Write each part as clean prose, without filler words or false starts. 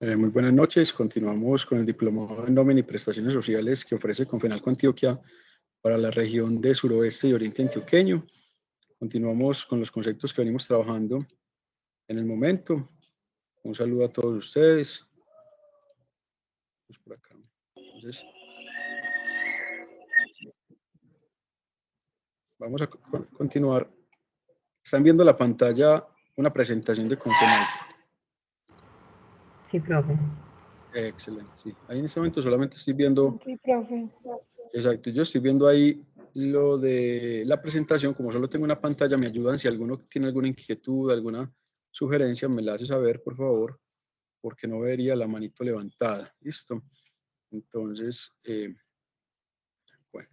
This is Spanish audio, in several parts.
Muy buenas noches. Continuamos con el Diplomado en Nómina y Prestaciones Sociales que ofrece Confenalco Antioquia para la región de Suroeste y Oriente Antioqueño. Continuamos con los conceptos que venimos trabajando en el momento. Un saludo a todos ustedes. Por acá. Entonces, vamos a continuar. Están viendo la pantalla una presentación de Confenalco. Sí, profe. Excelente, sí. Ahí en este momento solamente estoy viendo... Sí, profe. Exacto, yo estoy viendo ahí lo de la presentación. Como solo tengo una pantalla, me ayudan. Si alguno tiene alguna inquietud, alguna sugerencia, me la hace saber, por favor, porque no vería la manito levantada. ¿Listo? Entonces, bueno.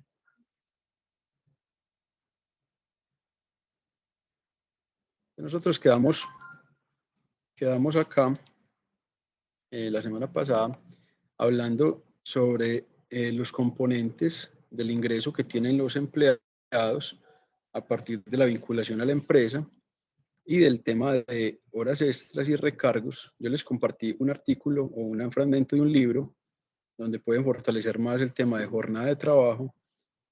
Nosotros quedamos acá la semana pasada hablando sobre los componentes del ingreso que tienen los empleados a partir de la vinculación a la empresa y del tema de horas extras y recargos. Yo les compartí un artículo o un fragmento de un libro donde pueden fortalecer más el tema de jornada de trabajo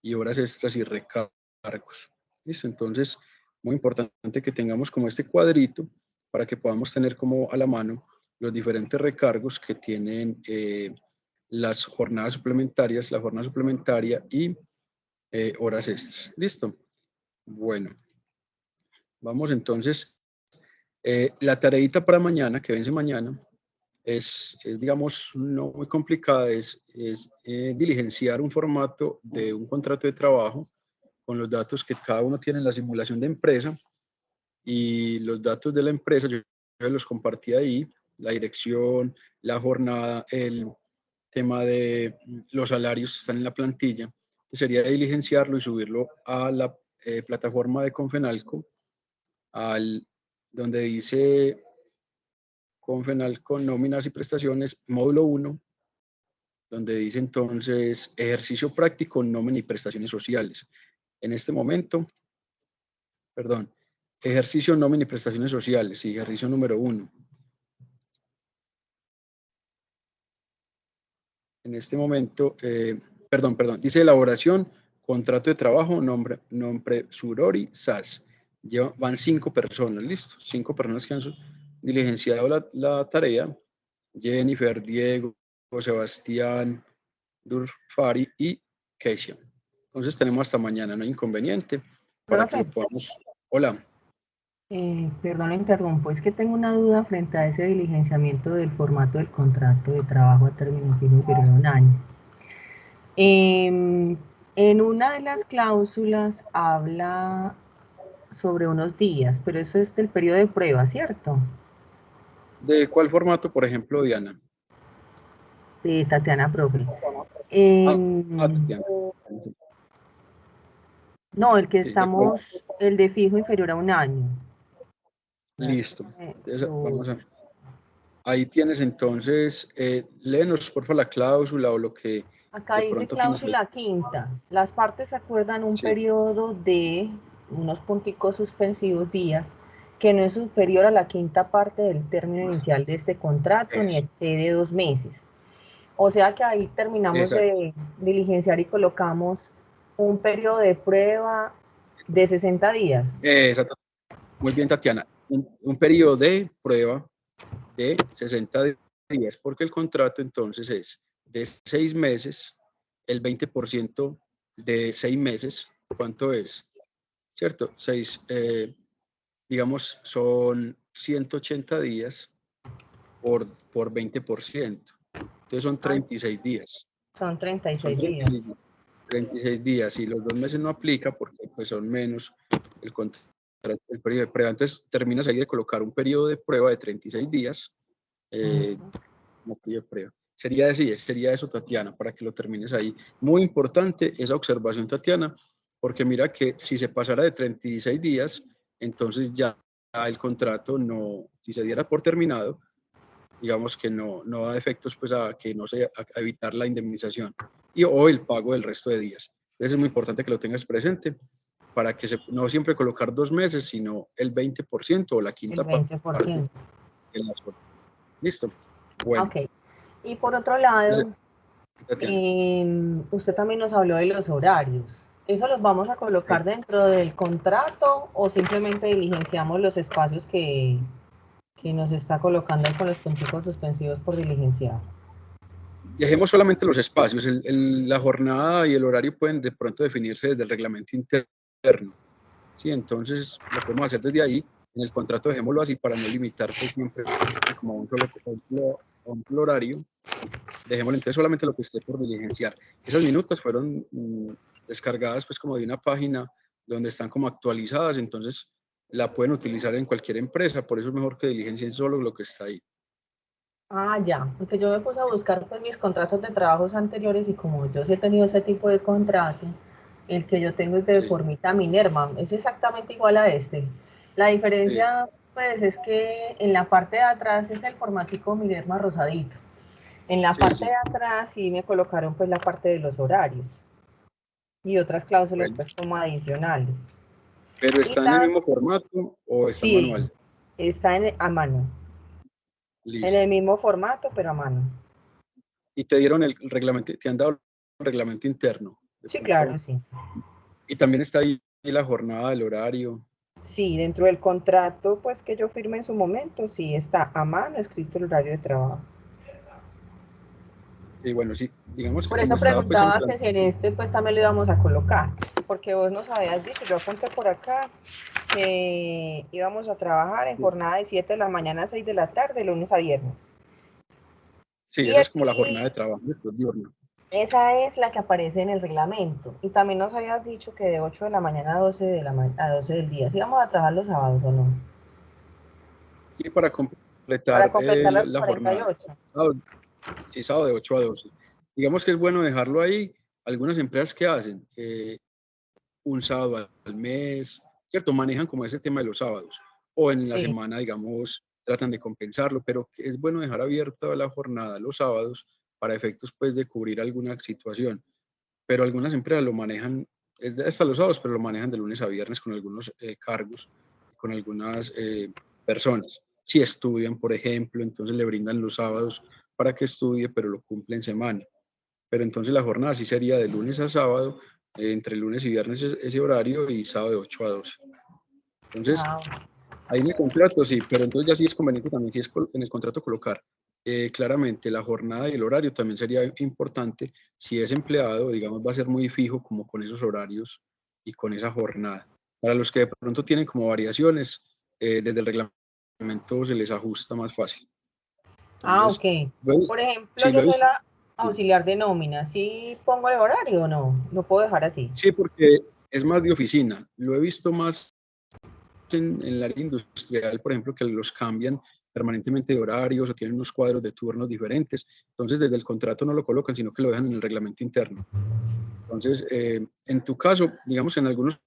y horas extras y recargos. ¿Listo? Entonces, muy importante que tengamos como este cuadrito para que podamos tener como a la mano los diferentes recargos que tienen las jornadas suplementarias, la jornada suplementaria y horas extras. ¿Listo? Bueno, vamos entonces. La tareita para mañana, que vence mañana, es digamos, no muy complicada, es diligenciar un formato de un contrato de trabajo con los datos que cada uno tiene en la simulación de empresa y los datos de la empresa. Yo los compartí ahí, la dirección, la jornada, el tema de los salarios están en la plantilla. Entonces sería diligenciarlo y subirlo a la plataforma de Confenalco, donde dice Confenalco Nóminas y Prestaciones, módulo 1, donde dice entonces ejercicio práctico, nómina y prestaciones sociales. En este momento, perdón, ejercicio, nómina y prestaciones sociales, y ejercicio número 1. En este momento, perdón, dice elaboración, contrato de trabajo, nombre surori, SAS. Van 5 personas, listo, 5 personas que han diligenciado la tarea: Jennifer, Diego, Sebastián, Durfari y Keisha. Entonces tenemos hasta mañana, no hay inconveniente, para que lo podamos... Hola. Perdón, le interrumpo, es que tengo una duda frente a ese diligenciamiento del formato del contrato de trabajo a término fijo inferior a un año. En una de las cláusulas habla sobre unos días, pero eso es del periodo de prueba, ¿cierto? ¿De cuál formato, por ejemplo, Diana? De Tatiana, profe. Tatiana. No, el que estamos, el de fijo inferior a un año. Listo. Entonces, vamos a... Ahí tienes entonces, léenos por favor la cláusula o lo que... Acá dice cláusula quinta. Las partes acuerdan un periodo de unos punticos suspensivos días que no es superior a la quinta parte del término inicial de este contrato ni excede 2 meses. O sea que ahí terminamos de diligenciar y colocamos un periodo de prueba de 60 días. Exacto. Muy bien, Tatiana. Un periodo de prueba de 60 días, porque el contrato entonces es de 6 meses, el 20% de 6 meses, ¿cuánto es? ¿Cierto? 6, digamos, son 180 días por 20%. Entonces son 36 días. Son 36 días. 36 días, y los 2 meses no aplica porque pues son menos el contrato, el periodo de prueba. Entonces terminas ahí de colocar un periodo de prueba de 36 días como periodo de prueba. Sería eso, Tatiana, para que lo termines ahí. Muy importante esa observación, Tatiana, porque mira que si se pasara de 36 días, entonces ya el contrato no, si se diera por terminado, digamos que no da efectos pues a que no se, a evitar la indemnización o el pago del resto de días. Entonces es muy importante que lo tengas presente para que no siempre colocar 2 meses, sino el 20% o la quinta parte de las horas. ¿Listo? Bueno. Ok. Y por otro lado, usted también nos habló de los horarios. ¿Eso los vamos a colocar dentro del contrato o simplemente diligenciamos los espacios que nos está colocando con los puntos suspensivos por diligenciar? Dejemos solamente los espacios. La jornada y el horario pueden de pronto definirse desde el reglamento interno. Sí, entonces lo podemos hacer desde ahí. En el contrato dejémoslo así para no limitar pues, siempre como a un solo horario. Dejémoslo entonces solamente lo que esté por diligenciar. Esas minutas fueron descargadas pues como de una página donde están como actualizadas, entonces la pueden utilizar en cualquier empresa, por eso es mejor que diligencien solo lo que está ahí. Ah, ya, porque yo me puse a buscar pues, mis contratos de trabajos anteriores y como yo sí he tenido ese tipo de contrato, el que yo tengo es de Formita Minerva, es exactamente igual a este. La diferencia pues es que en la parte de atrás es el formatico Minerva rosadito. En la parte de atrás sí me colocaron pues la parte de los horarios y otras cláusulas pues como adicionales. ¿Pero está en el mismo formato o está manual? Está a mano. Listo. En el mismo formato, pero a mano. ¿Y te dieron el reglamento, te han dado el reglamento interno? Sí, claro, sí. Y también está ahí la jornada, el horario. Sí, dentro del contrato pues que yo firme en su momento, sí está a mano escrito el horario de trabajo. Y bueno, sí, digamos que por eso estaba pues preguntaba que si en este pues también lo íbamos a colocar, porque vos nos habías dicho, yo apunté por acá, que íbamos a trabajar en jornada de 7 de la mañana a 6 de la tarde, lunes a viernes. Sí, esa es como la jornada de trabajo diurno. Esa es la que aparece en el reglamento. Y también nos habías dicho que de 8 de la mañana a 12, a 12 del día. ¿Sí vamos a trabajar los sábados o no? Y para completar las la 48. jornada, sí, sábado de 8 a 12. Digamos que es bueno dejarlo ahí. Algunas empresas que hacen un sábado al mes, ¿cierto? Manejan como ese tema de los sábados. O en la semana, digamos, tratan de compensarlo, pero es bueno dejar abierta la jornada los sábados para efectos pues de cubrir alguna situación. Pero algunas empresas lo manejan, es hasta los sábados, pero lo manejan de lunes a viernes con algunos cargos, con algunas personas. Si estudian, por ejemplo, entonces le brindan los sábados para que estudie, pero lo cumple en semana. Pero entonces la jornada sí sería de lunes a sábado, entre lunes y viernes ese horario y sábado de 8 a 12. Entonces, ahí en el contrato sí, pero entonces ya sí es conveniente también, si es en el contrato colocar claramente la jornada y el horario también sería importante. Si es empleado, digamos, va a ser muy fijo como con esos horarios y con esa jornada. Para los que de pronto tienen como variaciones, desde el reglamento se les ajusta más fácil. Entonces, ok. Por ejemplo, yo soy la auxiliar de nómina. ¿Sí pongo el horario o no? ¿Lo puedo dejar así? Sí, porque es más de oficina. Lo he visto más en el área industrial, por ejemplo, que los cambian permanentemente de horarios o tienen unos cuadros de turnos diferentes. Entonces, desde el contrato no lo colocan, sino que lo dejan en el reglamento interno. Entonces, en tu caso, digamos, en algunos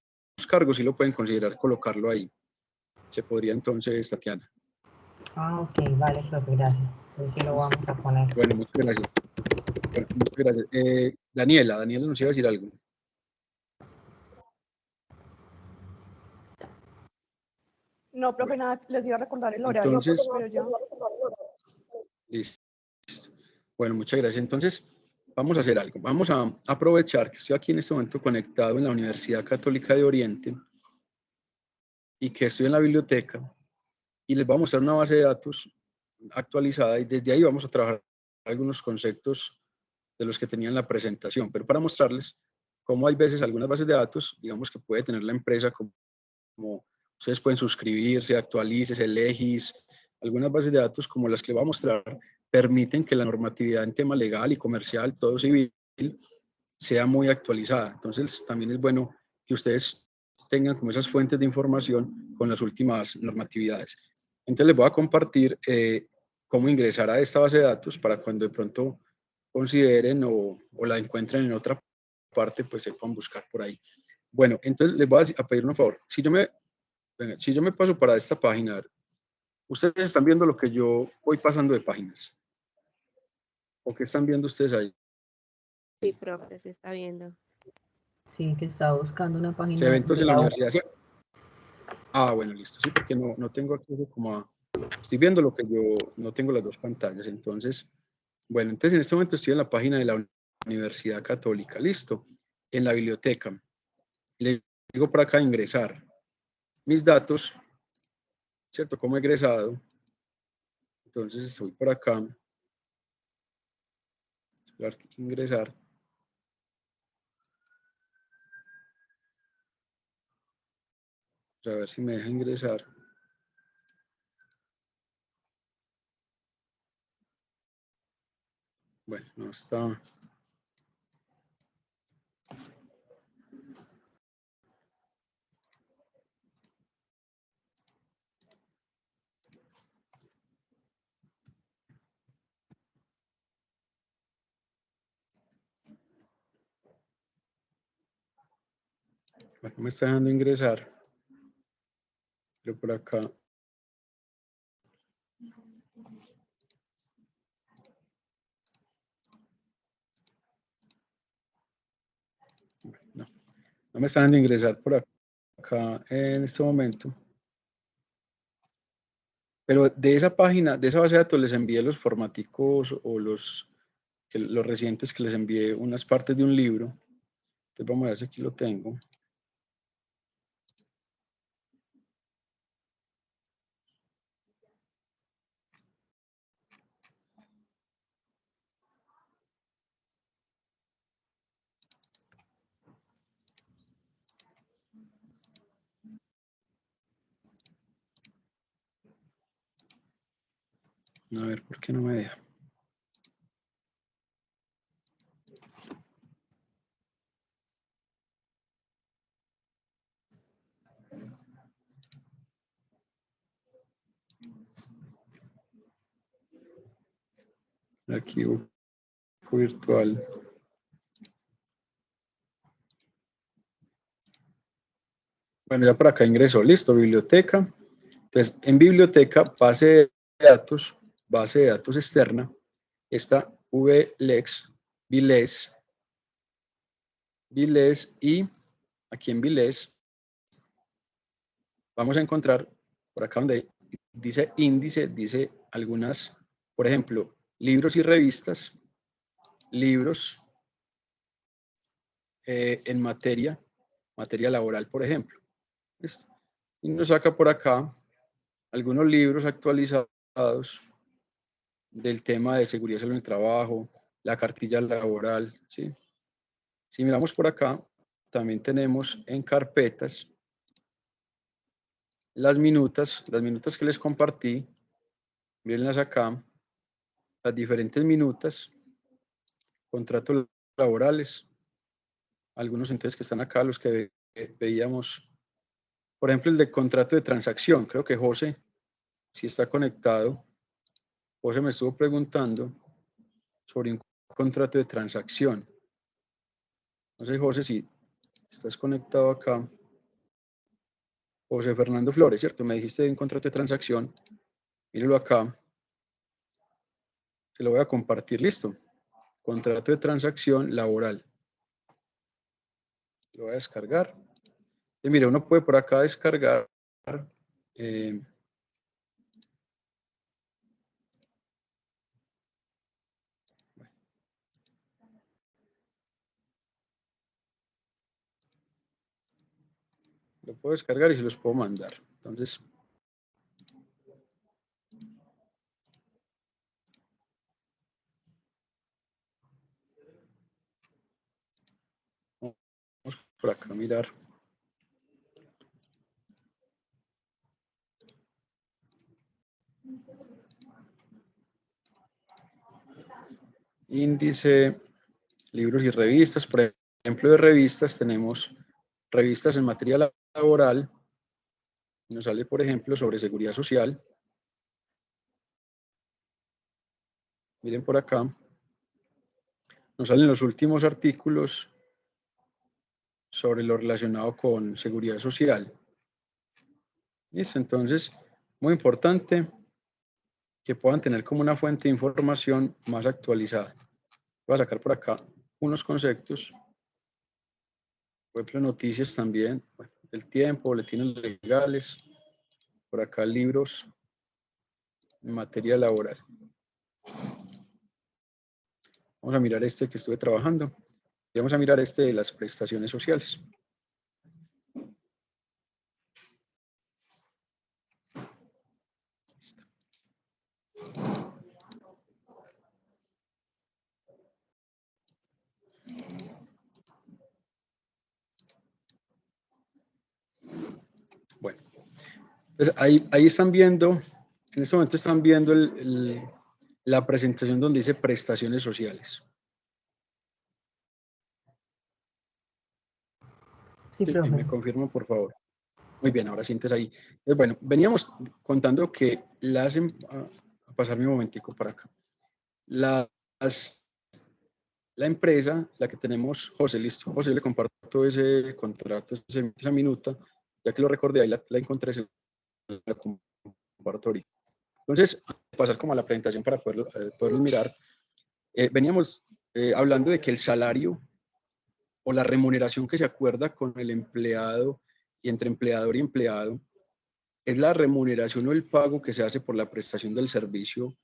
cargos sí lo pueden considerar colocarlo ahí. Se podría entonces, Tatiana. Ah, ok, vale, profe, gracias. Entonces sí lo vamos a poner. Bueno, muchas gracias. Bueno, muchas gracias. Daniela nos iba a decir algo. No, profe, nada, les iba a recordar el horario, entonces, pero ya. Listo. Bueno, muchas gracias. Entonces, vamos a hacer algo. Vamos a aprovechar que estoy aquí en este momento conectado en la Universidad Católica de Oriente y que estoy en la biblioteca y les voy a mostrar una base de datos actualizada y desde ahí vamos a trabajar algunos conceptos de los que tenían la presentación, pero para mostrarles cómo hay veces algunas bases de datos, digamos que puede tener la empresa como ustedes pueden suscribirse, actualices, elegis, algunas bases de datos como las que les voy a mostrar permiten que la normatividad en tema legal y comercial, todo civil, sea muy actualizada. Entonces, también es bueno que ustedes tengan como esas fuentes de información con las últimas normatividades. Entonces, les voy a compartir cómo ingresar a esta base de datos para cuando de pronto consideren o la encuentren en otra parte, pues sepan buscar por ahí. Bueno, entonces les voy a pedir un favor. Si yo me paso para esta página, ustedes están viendo lo que yo voy pasando de páginas. ¿O qué están viendo ustedes ahí? Sí, profe, se está viendo. Sí, que está buscando una página. Eventos en la universidad, ¿cierto? Ah, bueno, listo. Sí, porque no tengo acceso como Estoy viendo lo que yo no tengo las dos pantallas. Entonces, bueno, entonces en este momento estoy en la página de la Universidad Católica. Listo. En la biblioteca. Le digo por acá ingresar. Mis datos, ¿cierto? Como egresado. Entonces estoy por acá. Esperar ingresar. A ver si me deja ingresar. Bueno, no está. Bueno, me está dejando ingresar. Pero por acá. No, no me está dejando ingresar por acá en este momento. Pero de esa página, de esa base de datos, les envié los formaticos o los recientes que les envié unas partes de un libro. Entonces vamos a ver si aquí lo tengo. A ver, ¿por qué no me deja? Archivo virtual. Bueno, ya por acá ingresó. Listo, biblioteca. Entonces, en biblioteca, base de datos externa, está VLEX, VLEX y aquí en VLEX vamos a encontrar por acá donde dice índice, dice algunas, por ejemplo, libros y revistas, libros en materia laboral, por ejemplo. ¿Listo? Y nos saca por acá algunos libros actualizados del tema de seguridad y salud en el trabajo, la cartilla laboral, ¿sí? Si miramos por acá, también tenemos en carpetas las minutas que les compartí, mírenlas acá, las diferentes minutas, contratos laborales, algunos entonces que están acá, los que veíamos, por ejemplo, el de contrato de transacción, creo que José, si está conectado, José me estuvo preguntando sobre un contrato de transacción. No sé, José, si estás conectado acá. José Fernando Flores, ¿cierto? Me dijiste de un contrato de transacción. Míralo acá. Se lo voy a compartir, listo. Contrato de transacción laboral. Lo voy a descargar. Y mire, uno puede por acá descargar. Lo puedo descargar y se los puedo mandar. Entonces, vamos por acá a mirar. Índice, libros y revistas. Por ejemplo, de revistas tenemos revistas en materia laboral. Nos sale, por ejemplo, sobre seguridad social. Miren por acá. Nos salen los últimos artículos sobre lo relacionado con seguridad social. ¿Listo? Entonces, muy importante que puedan tener como una fuente de información más actualizada. Voy a sacar por acá unos conceptos. Por ejemplo, noticias también. Bueno, el tiempo, boletines legales. Por acá libros en materia laboral. Vamos a mirar este que estuve trabajando y vamos a mirar este de las prestaciones sociales. Bueno, entonces ahí están viendo, en este momento están viendo la presentación donde dice prestaciones sociales. Sí, Sí, profe. me confirmo, por favor. Muy bien, ahora sientes ahí. Entonces, bueno, veníamos contando que a pasarme un momentico para acá. La empresa, la que tenemos, José, listo. José, le comparto ese contrato, esa minuta, ya que lo recordé, ahí la encontré, se la comparto ahorita. Entonces, pasar como a la presentación para poderlo mirar. Veníamos hablando de que el salario o la remuneración que se acuerda con el empleado y entre empleador y empleado es la remuneración o el pago que se hace por la prestación del servicio,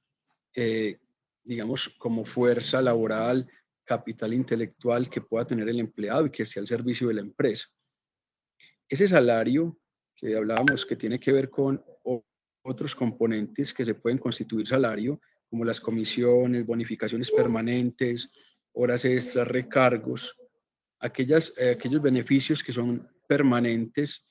digamos, como fuerza laboral, capital intelectual que pueda tener el empleado y que esté al servicio de la empresa. Ese salario que hablábamos que tiene que ver con otros componentes que se pueden constituir salario, como las comisiones, bonificaciones permanentes, horas extras, recargos, aquellos beneficios que son permanentes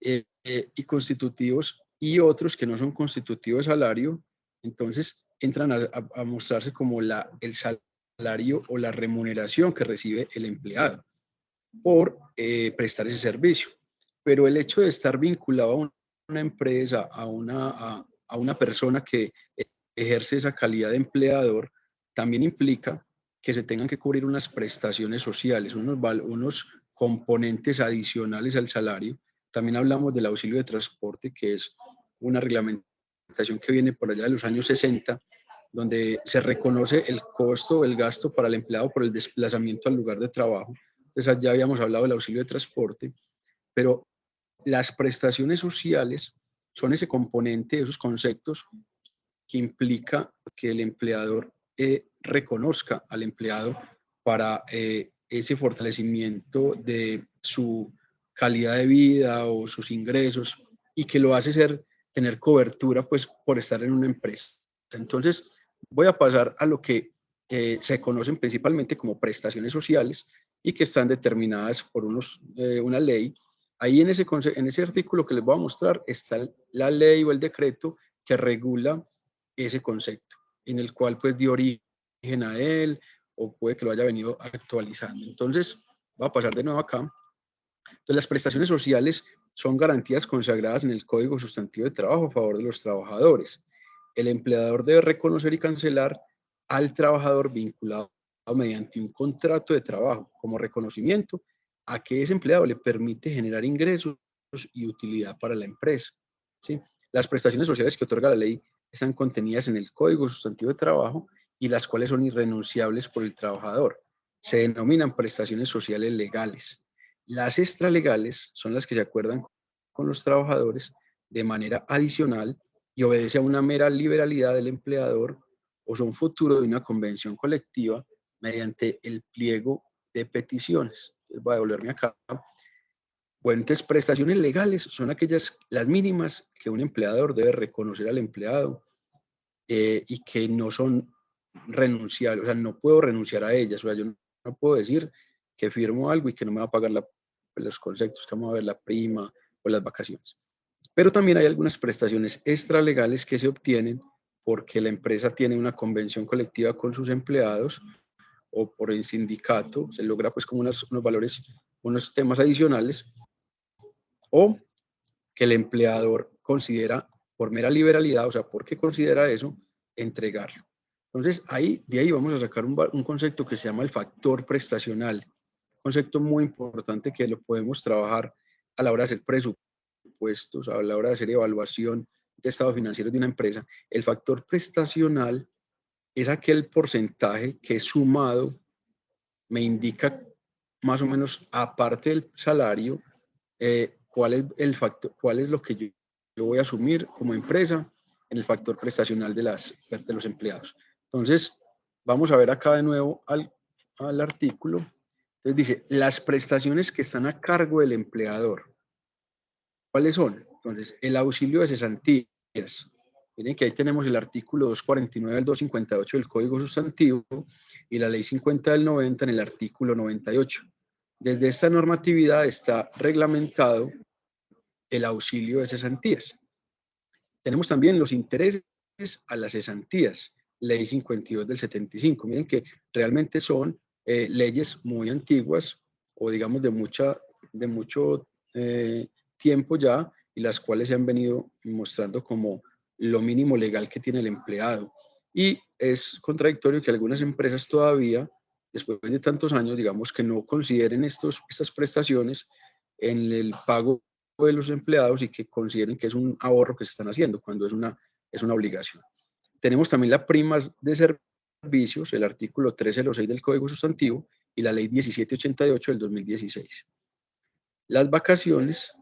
y constitutivos y otros que no son constitutivos de salario, entonces entran a mostrarse como el salario o la remuneración que recibe el empleado por prestar ese servicio. Pero el hecho de estar vinculado a una empresa, a una persona que ejerce esa calidad de empleador, también implica que se tengan que cubrir unas prestaciones sociales, unos componentes adicionales al salario. También hablamos del auxilio de transporte, que es una reglamentación que viene por allá de los años 60, donde se reconoce el costo o el gasto para el empleado por el desplazamiento al lugar de trabajo. Entonces, ya habíamos hablado del auxilio de transporte, pero las prestaciones sociales son ese componente, esos conceptos que implica que el empleador reconozca al empleado para ese fortalecimiento de su calidad de vida o sus ingresos y que lo hace tener cobertura pues por estar en una empresa. Entonces voy a pasar a lo que se conocen principalmente como prestaciones sociales y que están determinadas por una ley. Ahí en ese artículo que les voy a mostrar está la ley o el decreto que regula ese concepto, en el cual pues dio origen a él o puede que lo haya venido actualizando. Entonces, voy a pasar de nuevo acá. Entonces, las prestaciones sociales son garantías consagradas en el Código Sustantivo de Trabajo a favor de los trabajadores. El empleador debe reconocer y cancelar al trabajador vinculado mediante un contrato de trabajo como reconocimiento a que ese empleado le permite generar ingresos y utilidad para la empresa. ¿Sí? Las prestaciones sociales que otorga la ley están contenidas en el Código Sustantivo de Trabajo y las cuales son irrenunciables por el trabajador. Se denominan prestaciones sociales legales. Las extralegales son las que se acuerdan con los trabajadores de manera adicional y obedece a una mera liberalidad del empleador o son fruto de una convención colectiva mediante el pliego de peticiones. Entonces voy a devolverme acá. Bueno, entonces prestaciones legales son las mínimas que un empleador debe reconocer al empleado y que no son renunciables, o sea, no puedo renunciar a ellas, o sea, yo no puedo decir que firmo algo y que no me va a pagar los conceptos, que vamos a ver la prima o las vacaciones. Pero también hay algunas prestaciones extralegales que se obtienen porque la empresa tiene una convención colectiva con sus empleados o por el sindicato, se logra pues como unos valores, unos temas adicionales, o que el empleador considera por mera liberalidad, o sea, porque considera eso, entregarlo. Entonces, de ahí vamos a sacar un concepto que se llama el factor prestacional, un concepto muy importante que lo podemos trabajar a la hora de hacer presupuestos, a la hora de hacer evaluación de estado financiero de una empresa. El factor prestacional es aquel porcentaje que sumado me indica más o menos, aparte del salario, cuál es el factor, cuál es lo que yo voy a asumir como empresa en el factor prestacional de los empleados. Entonces, vamos a ver acá de nuevo al artículo. Entonces dice, las prestaciones que están a cargo del empleador. ¿Cuáles son? Entonces, el auxilio de cesantías. Miren que ahí tenemos el artículo 249 al 258 del Código Sustantivo y la Ley 50 del 90 en el artículo 98. Desde esta normatividad está reglamentado el auxilio de cesantías. Tenemos también los intereses a las cesantías, Ley 52 del 75. Miren que realmente son leyes muy antiguas o digamos de mucho tiempo ya, y las cuales se han venido mostrando como lo mínimo legal que tiene el empleado. Y es contradictorio que algunas empresas todavía, después de tantos años, digamos que no consideren estas prestaciones en el pago de los empleados y que consideren que es un ahorro que se están haciendo cuando es una obligación. Tenemos también las primas de servicios, el artículo 1306 del Código Sustantivo y la Ley 1788 del 2016. Las vacaciones,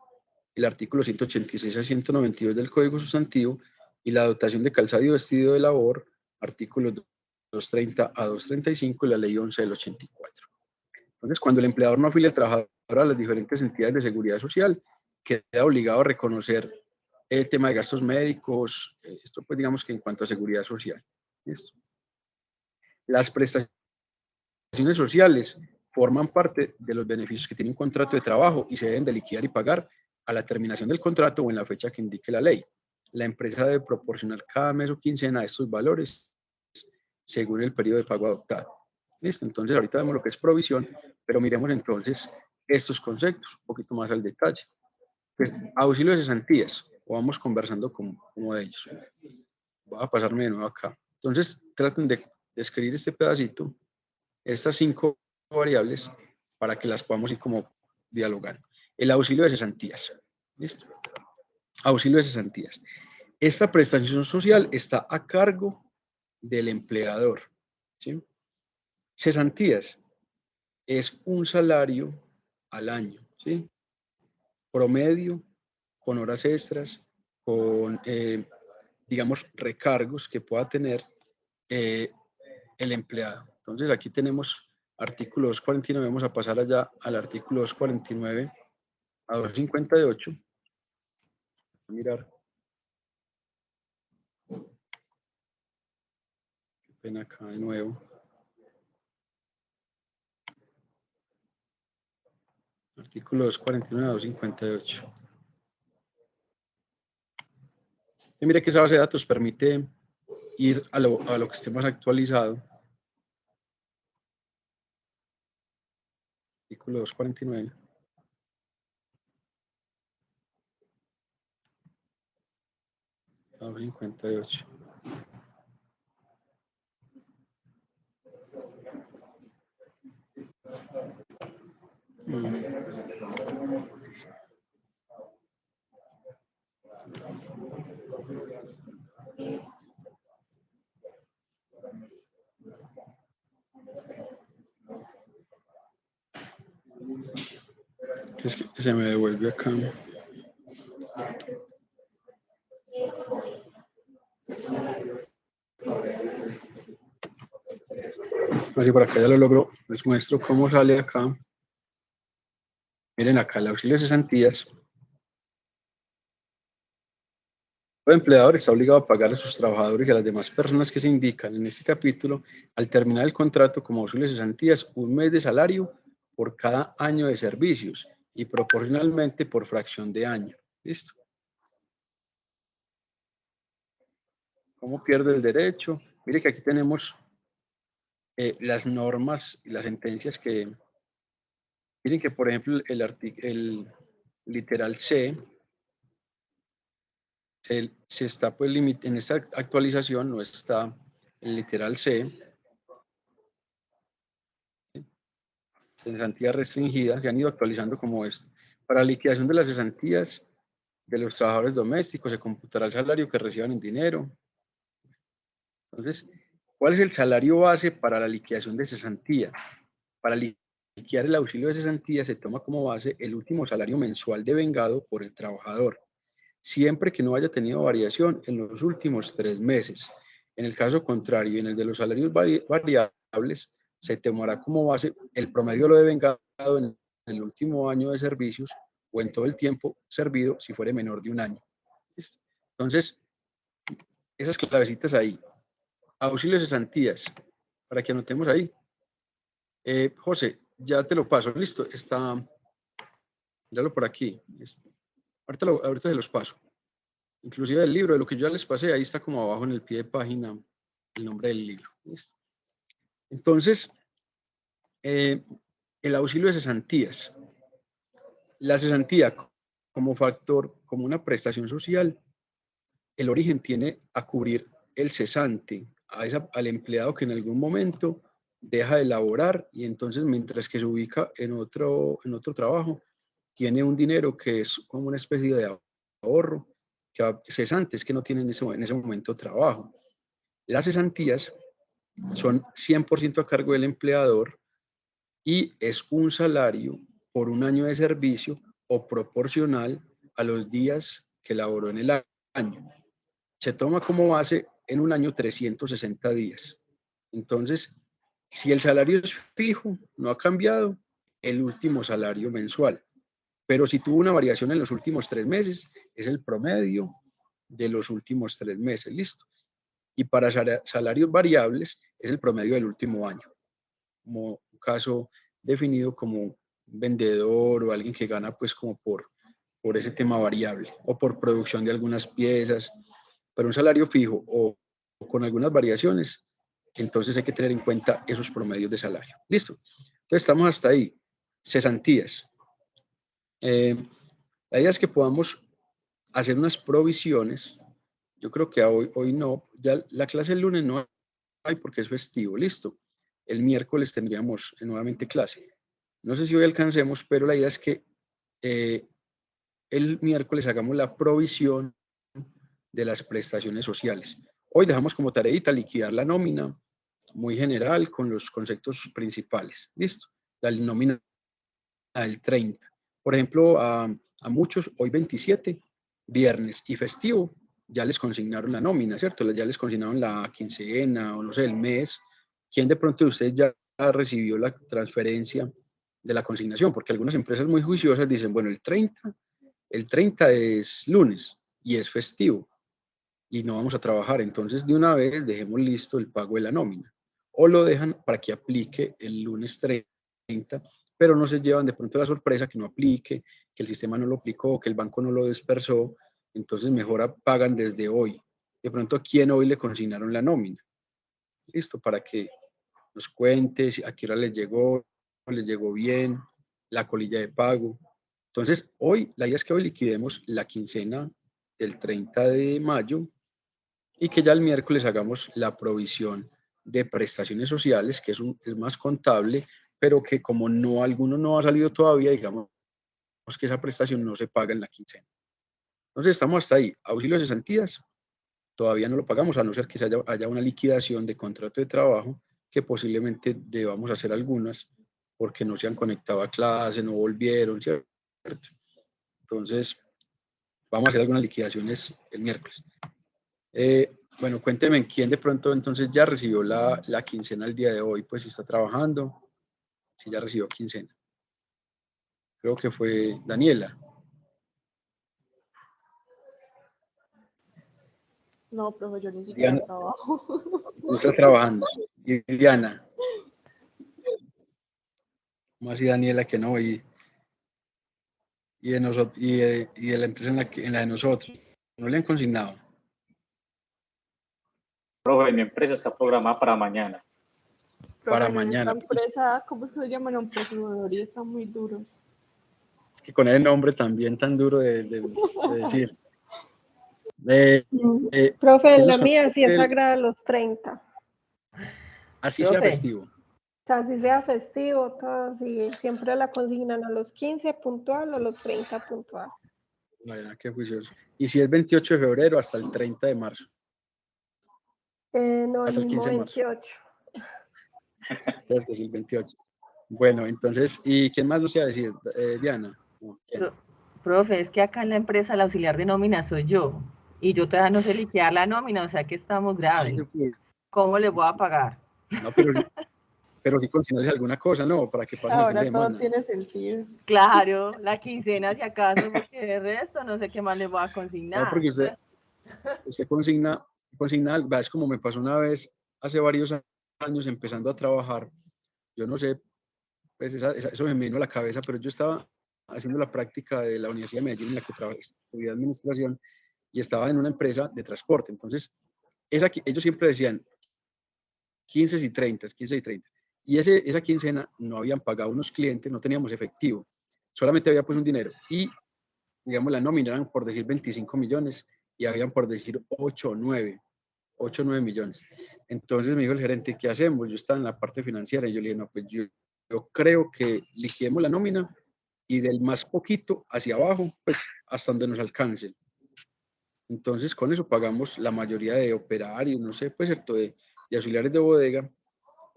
el artículo 186 a 192 del Código Sustantivo y la dotación de calzado y vestido de labor, artículos 230 a 235 y la Ley 11 del 84. Entonces, cuando el empleador no afilia al trabajador a las diferentes entidades de seguridad social, queda obligado a reconocer el tema de gastos médicos, esto pues digamos que en cuanto a seguridad social. ¿Listo? Las prestaciones sociales forman parte de los beneficios que tiene un contrato de trabajo y se deben de liquidar y pagar a la terminación del contrato o en la fecha que indique la ley. La empresa debe proporcionar cada mes o quincena estos valores según el periodo de pago adoptado. ¿Listo? Entonces ahorita vemos lo que es provisión, pero miremos entonces estos conceptos un poquito más al detalle. Pues, auxilio de cesantías, o vamos conversando como de ellos. Voy a pasarme de nuevo acá. Entonces traten de escribir este pedacito, estas 5 variables, para que las podamos ir como dialogando. El auxilio de cesantías. ¿Listo? Auxilio de cesantías. Esta prestación social está a cargo del empleador. ¿Sí? Cesantías es un salario al año, ¿sí? Promedio, con horas extras, con, digamos, recargos que pueda tener el empleado. Entonces, aquí tenemos artículo 249, vamos a pasar allá al artículo 249 a 258. A mirar. Qué pena acá de nuevo. Artículo 249 a 258. Y mire que esa base de datos permite ir a lo que esté más actualizado. Artículo 249. A 258. Es que se me devuelve acá. Así por acá ya lo logro, les muestro cómo sale acá. Miren acá, el auxilio de cesantías. El empleador está obligado a pagar a sus trabajadores y a las demás personas que se indican en este capítulo, al terminar el contrato como auxilio de cesantías, un mes de salario por cada año de servicios y proporcionalmente por fracción de año. ¿Listo? ¿Cómo pierde el derecho? Mire que aquí tenemos las normas y las sentencias que... Miren que, por ejemplo, el literal C, se está pues en esta actualización no está el literal C, cesantías restringidas, se han ido actualizando como esto. Para la liquidación de las cesantías de los trabajadores domésticos se computará el salario que reciban en dinero. Entonces, ¿cuál es el salario base para la liquidación de cesantía? Para liquidar el auxilio de cesantía se toma como base el último salario mensual devengado por el trabajador. siempre que no haya tenido variación en los últimos 3 meses. En el caso contrario, en el de los salarios variables, se tomará como base el promedio de lo devengado en el último año de servicios o en todo el tiempo servido si fuere menor de un año. ¿Listo? Entonces, esas clavecitas ahí. Auxilio de cesantías, para que anotemos ahí. José, ya te lo paso, listo, está, míralo por aquí. Ahorita se los paso. Inclusive el libro, de lo que yo ya les pasé, ahí está como abajo en el pie de página el nombre del libro. ¿Listo? Entonces, el auxilio de cesantías. La cesantía como factor, como una prestación social, el origen tiene a cubrir el cesante, al empleado que en algún momento deja de laborar y entonces mientras que se ubica en otro trabajo, tiene un dinero que es como una especie de ahorro, que cesantes que no tienen en ese momento trabajo. Las cesantías son 100% a cargo del empleador y es un salario por un año de servicio o proporcional a los días que laboró en el año. Se toma como base en un año 360 días. Entonces, si el salario es fijo, no ha cambiado, el último salario mensual. Pero si tuvo una variación en los últimos 3 meses, es el promedio de los últimos 3 meses, listo. Y para salarios variables, es el promedio del último año. Como un caso definido como vendedor o alguien que gana pues como por ese tema variable o por producción de algunas piezas. Pero un salario fijo o con algunas variaciones, entonces hay que tener en cuenta esos promedios de salario. Listo. Entonces estamos hasta ahí. Cesantías. La idea es que podamos hacer unas provisiones. Yo creo que hoy no. Ya la clase el lunes no hay porque es festivo. Listo. El miércoles tendríamos nuevamente clase. No sé si hoy alcancemos, pero la idea es que el miércoles hagamos la provisión de las prestaciones sociales. Hoy dejamos como tareita liquidar la nómina, muy general, con los conceptos principales. ¿Listo? La nómina del 30. Por ejemplo, a muchos, hoy 27, viernes y festivo, ya les consignaron la nómina, ¿cierto? Ya les consignaron la quincena o no sé, el mes. ¿Quién de pronto de ustedes ya recibió la transferencia de la consignación? Porque algunas empresas muy juiciosas dicen, bueno, el 30 es lunes y es festivo y no vamos a trabajar, entonces de una vez dejemos listo el pago de la nómina. O lo dejan para que aplique el lunes 30, pero no se llevan de pronto la sorpresa que no aplique, que el sistema no lo aplicó, que el banco no lo dispersó, entonces mejor pagan desde hoy. De pronto, ¿a quién hoy le consignaron la nómina? Listo, para que nos cuente a qué hora les llegó bien, la colilla de pago. Entonces, hoy, la idea es que hoy liquidemos la quincena del 30 de mayo y que ya el miércoles hagamos la provisión de prestaciones sociales, que es más contable, pero que como alguno no ha salido todavía, digamos que esa prestación no se paga en la quincena. Entonces estamos hasta ahí. Auxilio de cesantías, todavía no lo pagamos, a no ser que haya una liquidación de contrato de trabajo, que posiblemente debamos hacer algunas, porque no se han conectado a clase, no volvieron, ¿cierto? Entonces, vamos a hacer algunas liquidaciones el miércoles. Bueno, cuénteme, ¿quién de pronto entonces ya recibió la quincena el día de hoy? Pues si está trabajando, si ya recibió quincena. Creo que fue Daniela. No, profe, yo ni siquiera trabajo. No está trabajando. Y Diana. ¿Cómo así Daniela que no? Y de nosotros, y de la empresa en la de nosotros. ¿No le han consignado? Profe, mi empresa está programada para mañana. Para mañana. Esta empresa, ¿cómo es que se llama? Un procesador y están muy duros. Es que con el nombre también tan duro de decir. Profe, la mía sí es sagrada los 30. Así sea festivo. O sea, así sea festivo, todo, sí, siempre la consignan a los 15 puntual o a los 30 puntual. Vaya, qué juicioso. ¿Y si es 28 de febrero hasta el 30 de marzo? No, hasta el mismo 28. Entonces, que es el 28. Bueno, entonces, ¿y quién más nos iba a decir? Diana. Profe, es que acá en la empresa el auxiliar de nómina soy yo. Y yo todavía no sé liquidar la nómina, o sea que estamos graves. ¿Cómo le voy a pagar? No, pero sí consignarse alguna cosa, ¿no? Para que pasen el fin de Ahora todo semana. tiene sentido. Claro, la quincena si acaso, porque de resto no sé qué más le voy a No, consignar. porque usted consigna algo. Es como me pasó una vez, hace varios años, empezando a trabajar. Yo no sé, pues eso me vino a la cabeza, pero yo estaba haciendo la práctica de la Universidad de Medellín en la que estudié administración y estaba en una empresa de transporte. Entonces, ellos siempre decían 15 y 30, 15 y 30. Y esa quincena no habían pagado unos clientes, no teníamos efectivo, solamente había pues un dinero. Y, digamos, la nómina eran por decir 25 millones y habían por decir 8 o 9 millones. Entonces me dijo el gerente, ¿qué hacemos? Yo estaba en la parte financiera y yo le dije, no, pues yo creo que liquidemos la nómina y del más poquito hacia abajo, pues hasta donde nos alcance. Entonces con eso pagamos la mayoría de operarios, no sé, pues cierto, de auxiliares de bodega,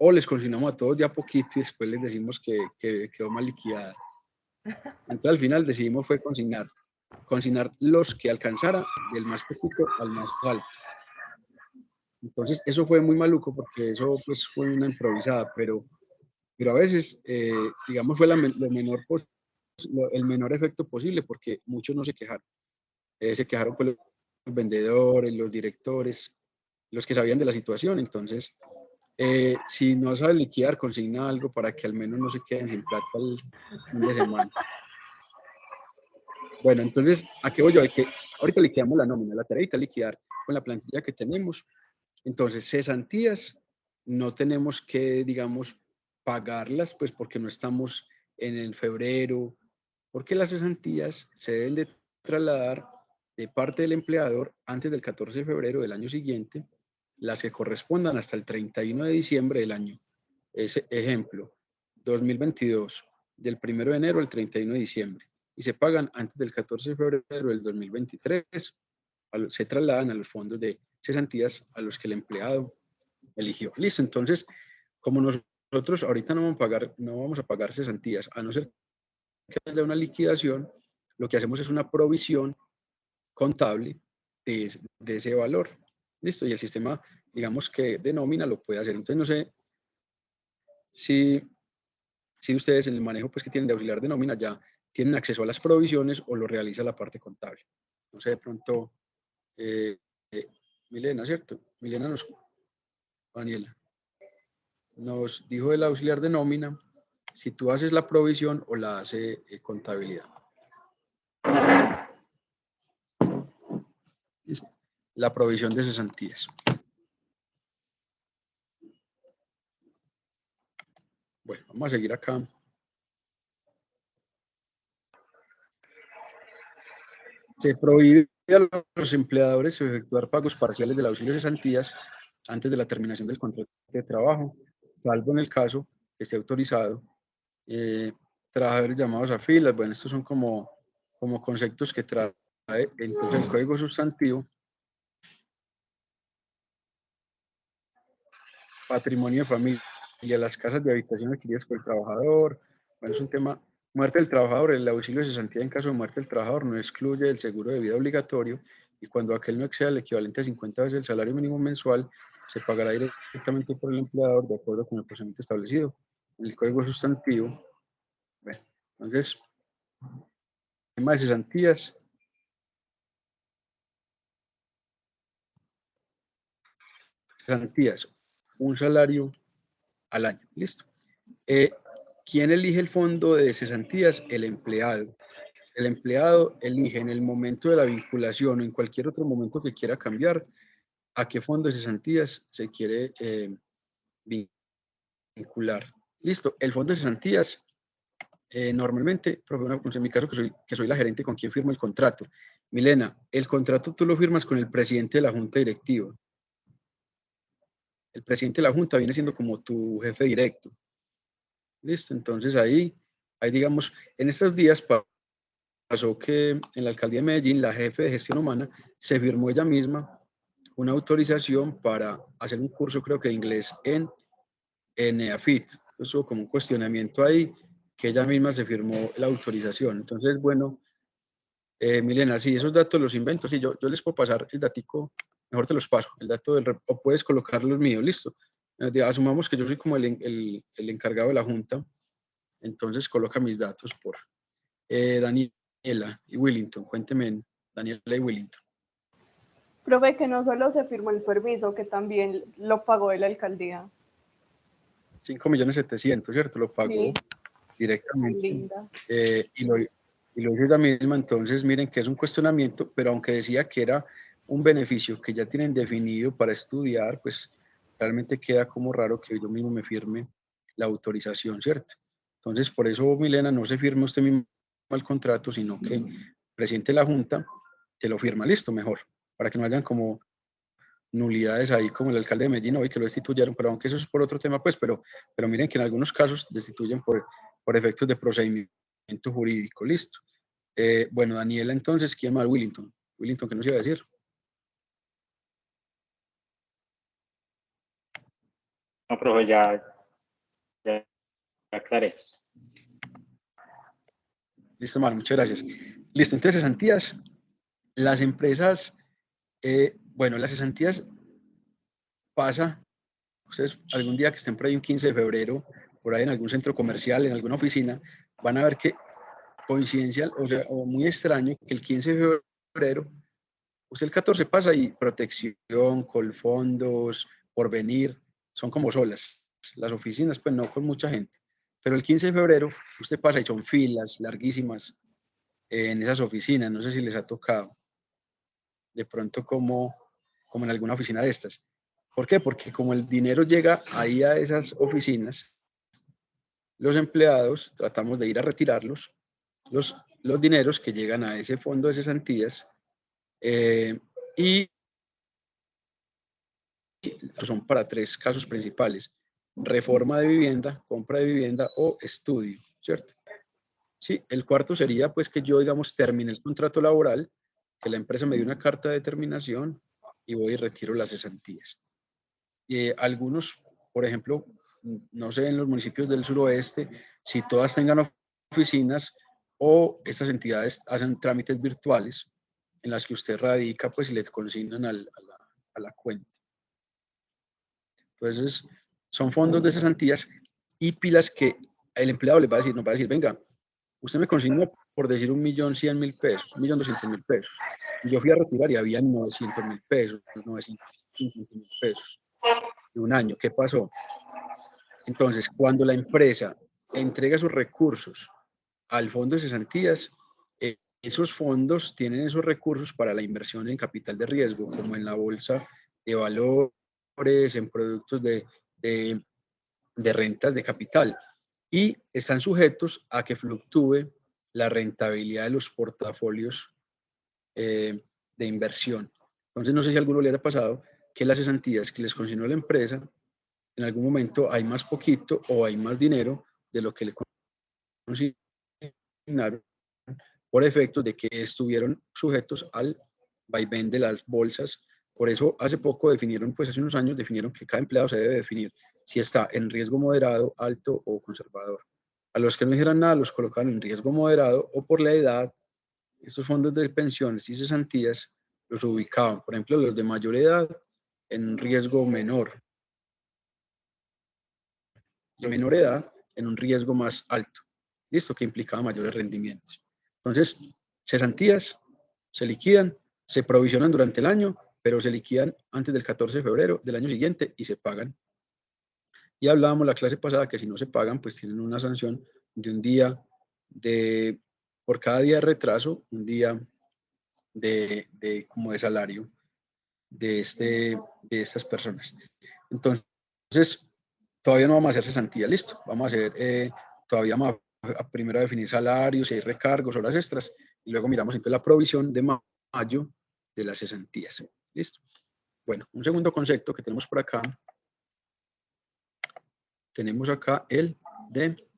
o les consignamos a todos de a poquito y después les decimos que quedó mal liquidada. Entonces al final decidimos fue consignar los que alcanzara del más poquito al más alto. Entonces eso fue muy maluco porque eso pues fue una improvisada, pero a veces, digamos, fue el menor efecto posible porque muchos no se quejaron. Se quejaron con los vendedores, los directores, los que sabían de la situación. Entonces, si no sabe liquidar, consigna algo para que al menos no se queden sin plata el fin de semana. Bueno, entonces, ¿a qué voy yo? Que ahorita liquidamos la nómina, la tareita liquidar con la plantilla que tenemos. Entonces, cesantías no tenemos que, digamos, pagarlas, pues porque no estamos en el febrero, porque las cesantías se deben de trasladar de parte del empleador antes del 14 de febrero del año siguiente, las que correspondan hasta el 31 de diciembre del año. Ese ejemplo, 2022, del 1 de enero al 31 de diciembre, y se pagan antes del 14 de febrero del 2023, se trasladan a los fondos de cesantías a los que el empleado eligió. Listo, entonces, como nosotros ahorita no vamos a pagar cesantías, a no ser que haya una liquidación, lo que hacemos es una provisión contable de ese valor. Listo, y el sistema, digamos que de nómina lo puede hacer. Entonces, no sé si ustedes en el manejo pues, que tienen de auxiliar de nómina ya tienen acceso a las provisiones o lo realiza la parte contable. No sé, de pronto, Milena, ¿cierto? Daniela, nos dijo el auxiliar de nómina si tú haces la provisión o la hace contabilidad. La provisión de cesantías. Bueno, vamos a seguir acá. Se prohíbe a los empleadores efectuar pagos parciales del auxilio de cesantías antes de la terminación del contrato de trabajo, salvo en el caso que esté autorizado. Trabajadores llamados a filas, bueno, estos son como conceptos que trae entonces el Código Sustantivo. Patrimonio de familia, las casas de habitación adquiridas por el trabajador. Bueno, es un tema. Muerte del trabajador, el auxilio de cesantía en caso de muerte del trabajador no excluye el seguro de vida obligatorio y cuando aquel no exceda el equivalente a 50 veces el salario mínimo mensual, se pagará directamente por el empleador de acuerdo con el procedimiento establecido en el Código Sustantivo. Bueno, entonces, tema de cesantías. Cesantías, un salario al año. Listo. ¿Quién elige el fondo de cesantías? El empleado. El empleado elige en el momento de la vinculación o en cualquier otro momento que quiera cambiar a qué fondo de cesantías se quiere vincular. Listo. El fondo de cesantías, normalmente, en mi caso que soy la gerente con quien firmo el contrato. Milena, el contrato tú lo firmas con el presidente de la junta directiva. El presidente de la junta viene siendo como tu jefe directo. Listo, entonces ahí digamos, en estos días pasó que en la alcaldía de Medellín, la jefe de gestión humana se firmó ella misma una autorización para hacer un curso, creo que de inglés en EAFIT. Entonces hubo como un cuestionamiento ahí que ella misma se firmó la autorización. Entonces, bueno, Milena, sí, esos datos los invento. Sí, yo les puedo pasar el datico, mejor te los paso, el dato o puedes colocar los míos, listo. Asumamos que yo soy como el encargado de la junta, entonces coloca mis datos por Daniela y Willington. Cuénteme, Daniela y Willington. Profe, que no solo se firmó el permiso, que también lo pagó de la alcaldía. 5.700.000, ¿cierto? Lo pagó Sí. directamente. Linda. Y lo hizo ella misma. Entonces, miren que es un cuestionamiento, pero aunque decía que era un beneficio que ya tienen definido para estudiar, pues realmente queda como raro que yo mismo me firme la autorización, ¿cierto? Entonces, por eso, Milena, no se firma usted mismo el contrato, sino que el presidente de la Junta se lo firma, listo, mejor, para que no hayan como nulidades ahí como el alcalde de Medellín hoy que lo destituyeron, pero aunque eso es por otro tema, pues, pero miren que en algunos casos destituyen por efectos de procedimiento jurídico, listo. Bueno, Daniela, entonces, ¿quién más? Willington. Willington, ¿qué nos iba a decir? No, profe, ya aclaré. Listo, Mar, muchas gracias. Listo, entonces, cesantías, las empresas, bueno, las cesantías pasa, ustedes algún día que estén por ahí un 15 de febrero, por ahí en algún centro comercial, en alguna oficina, van a ver que coincidencial, o muy extraño, que el 15 de febrero, usted el 14 pasa y protección, Colfondos, Porvenir, son como solas. Las oficinas, pues no con mucha gente. Pero el 15 de febrero, usted pasa y son filas larguísimas en esas oficinas. No sé si les ha tocado de pronto como en alguna oficina de estas. ¿Por qué? Porque como el dinero llega ahí a esas oficinas, los empleados tratamos de ir a retirarlos, los dineros que llegan a ese fondo de cesantías, y son para tres casos principales: reforma de vivienda, compra de vivienda o estudio, ¿cierto? Sí, el cuarto sería pues que yo, digamos, termine el contrato laboral, que la empresa me dé una carta de terminación y voy y retiro las cesantías. Algunos, por ejemplo, no sé, en los municipios del suroeste, si todas tengan oficinas o estas entidades hacen trámites virtuales en las que usted radica, pues y le consignan a la cuenta. Entonces, son fondos de cesantías y pilas que el empleado les va a decir, nos va a decir, venga, usted me consignó por decir 1.100.000 pesos, 1.200.000 pesos. Y yo fui a retirar y había 900.000 pesos, 950.000 pesos de un año. ¿Qué pasó? Entonces, cuando la empresa entrega sus recursos al fondo de cesantías, esos fondos tienen esos recursos para la inversión en capital de riesgo, como en la bolsa de valores, en productos de rentas de capital, y están sujetos a que fluctúe la rentabilidad de los portafolios de inversión. Entonces, no sé si a alguno le haya pasado que las cesantías que les consignó la empresa, en algún momento hay más poquito o hay más dinero de lo que le consignaron por efecto de que estuvieron sujetos al vaivén de las bolsas. Por eso hace poco definieron, pues hace unos años definieron que cada empleado se debe definir si está en riesgo moderado, alto o conservador. A los que no dijeran nada los colocaron en riesgo moderado, o por la edad, estos fondos de pensiones y cesantías los ubicaban, por ejemplo, los de mayor edad en riesgo menor, y menor edad en un riesgo más alto, listo, que implicaba mayores rendimientos. Entonces, cesantías se liquidan, se provisionan durante el año, pero se liquidan antes del 14 de febrero del año siguiente y se pagan. Y hablábamos la clase pasada que si no se pagan, pues tienen una sanción de un día por cada día de retraso, un día como de salario de estas personas. Entonces, todavía no vamos a hacer cesantía, listo. Vamos a hacer, todavía vamos a primero definir salarios, si hay recargos, horas extras, y luego miramos entonces la provisión de mayo de las cesantías. Listo. Bueno, un segundo concepto que tenemos por acá. Tenemos acá el de...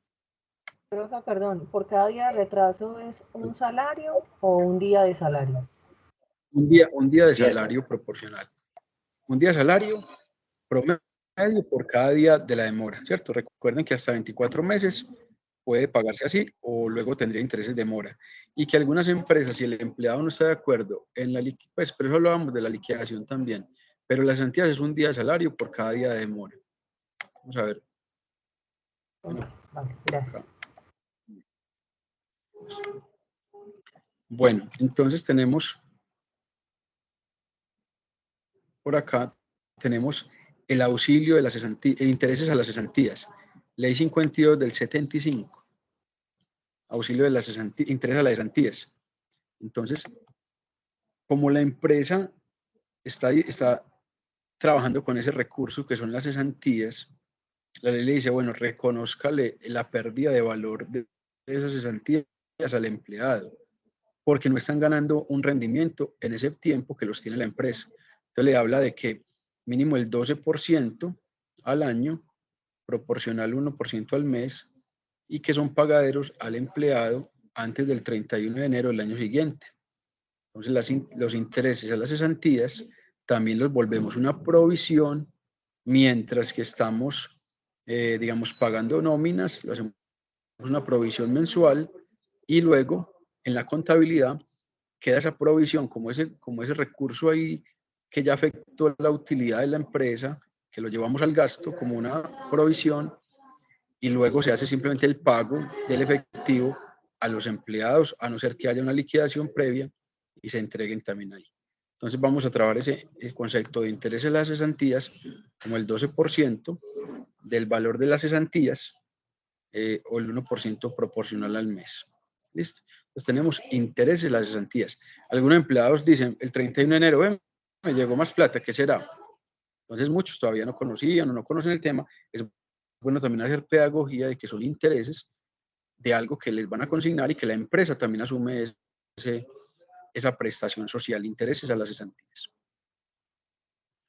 Profe, perdón, ¿por cada día de retraso es un salario o un día de salario? Un día de salario proporcional. Un día de salario promedio por cada día de la demora, ¿cierto? Recuerden que hasta 24 meses puede pagarse así o luego tendría intereses de mora. Y que algunas empresas, si el empleado no está de acuerdo en la liquidación, pues por eso hablábamos de la liquidación también, pero las cesantías es un día de salario por cada día de demora. Vamos a ver. Vale, gracias. Bueno, entonces tenemos por acá, tenemos el auxilio de las cesantías, intereses a las cesantías. Ley 52 del 75. Auxilio de las cesantías, interés a las cesantías. Entonces, como la empresa está trabajando con ese recurso que son las cesantías, la ley le dice, bueno, reconózcale la pérdida de valor de esas cesantías al empleado, porque no están ganando un rendimiento en ese tiempo que los tiene la empresa. Entonces le habla de que mínimo el 12% al año, proporcional 1% al mes, y que son pagaderos al empleado antes del 31 de enero del año siguiente. Entonces los intereses a las cesantías también los volvemos una provisión mientras que estamos, digamos, pagando nóminas, lo hacemos una provisión mensual y luego en la contabilidad queda esa provisión como ese recurso ahí que ya afectó la utilidad de la empresa, que lo llevamos al gasto como una provisión y luego se hace simplemente el pago del efectivo a los empleados, a no ser que haya una liquidación previa y se entreguen también ahí. Entonces vamos a trabajar el concepto de intereses de las cesantías como el 12% del valor de las cesantías o el 1% proporcional al mes. ¿Listo? Entonces tenemos intereses de las cesantías. Algunos empleados dicen, el 31 de enero, me llegó más plata, ¿qué será? Entonces muchos todavía no conocían o no conocen el tema. Es bueno también hacer pedagogía de que son intereses de algo que les van a consignar y que la empresa también asume esa prestación social, intereses a las cesantías.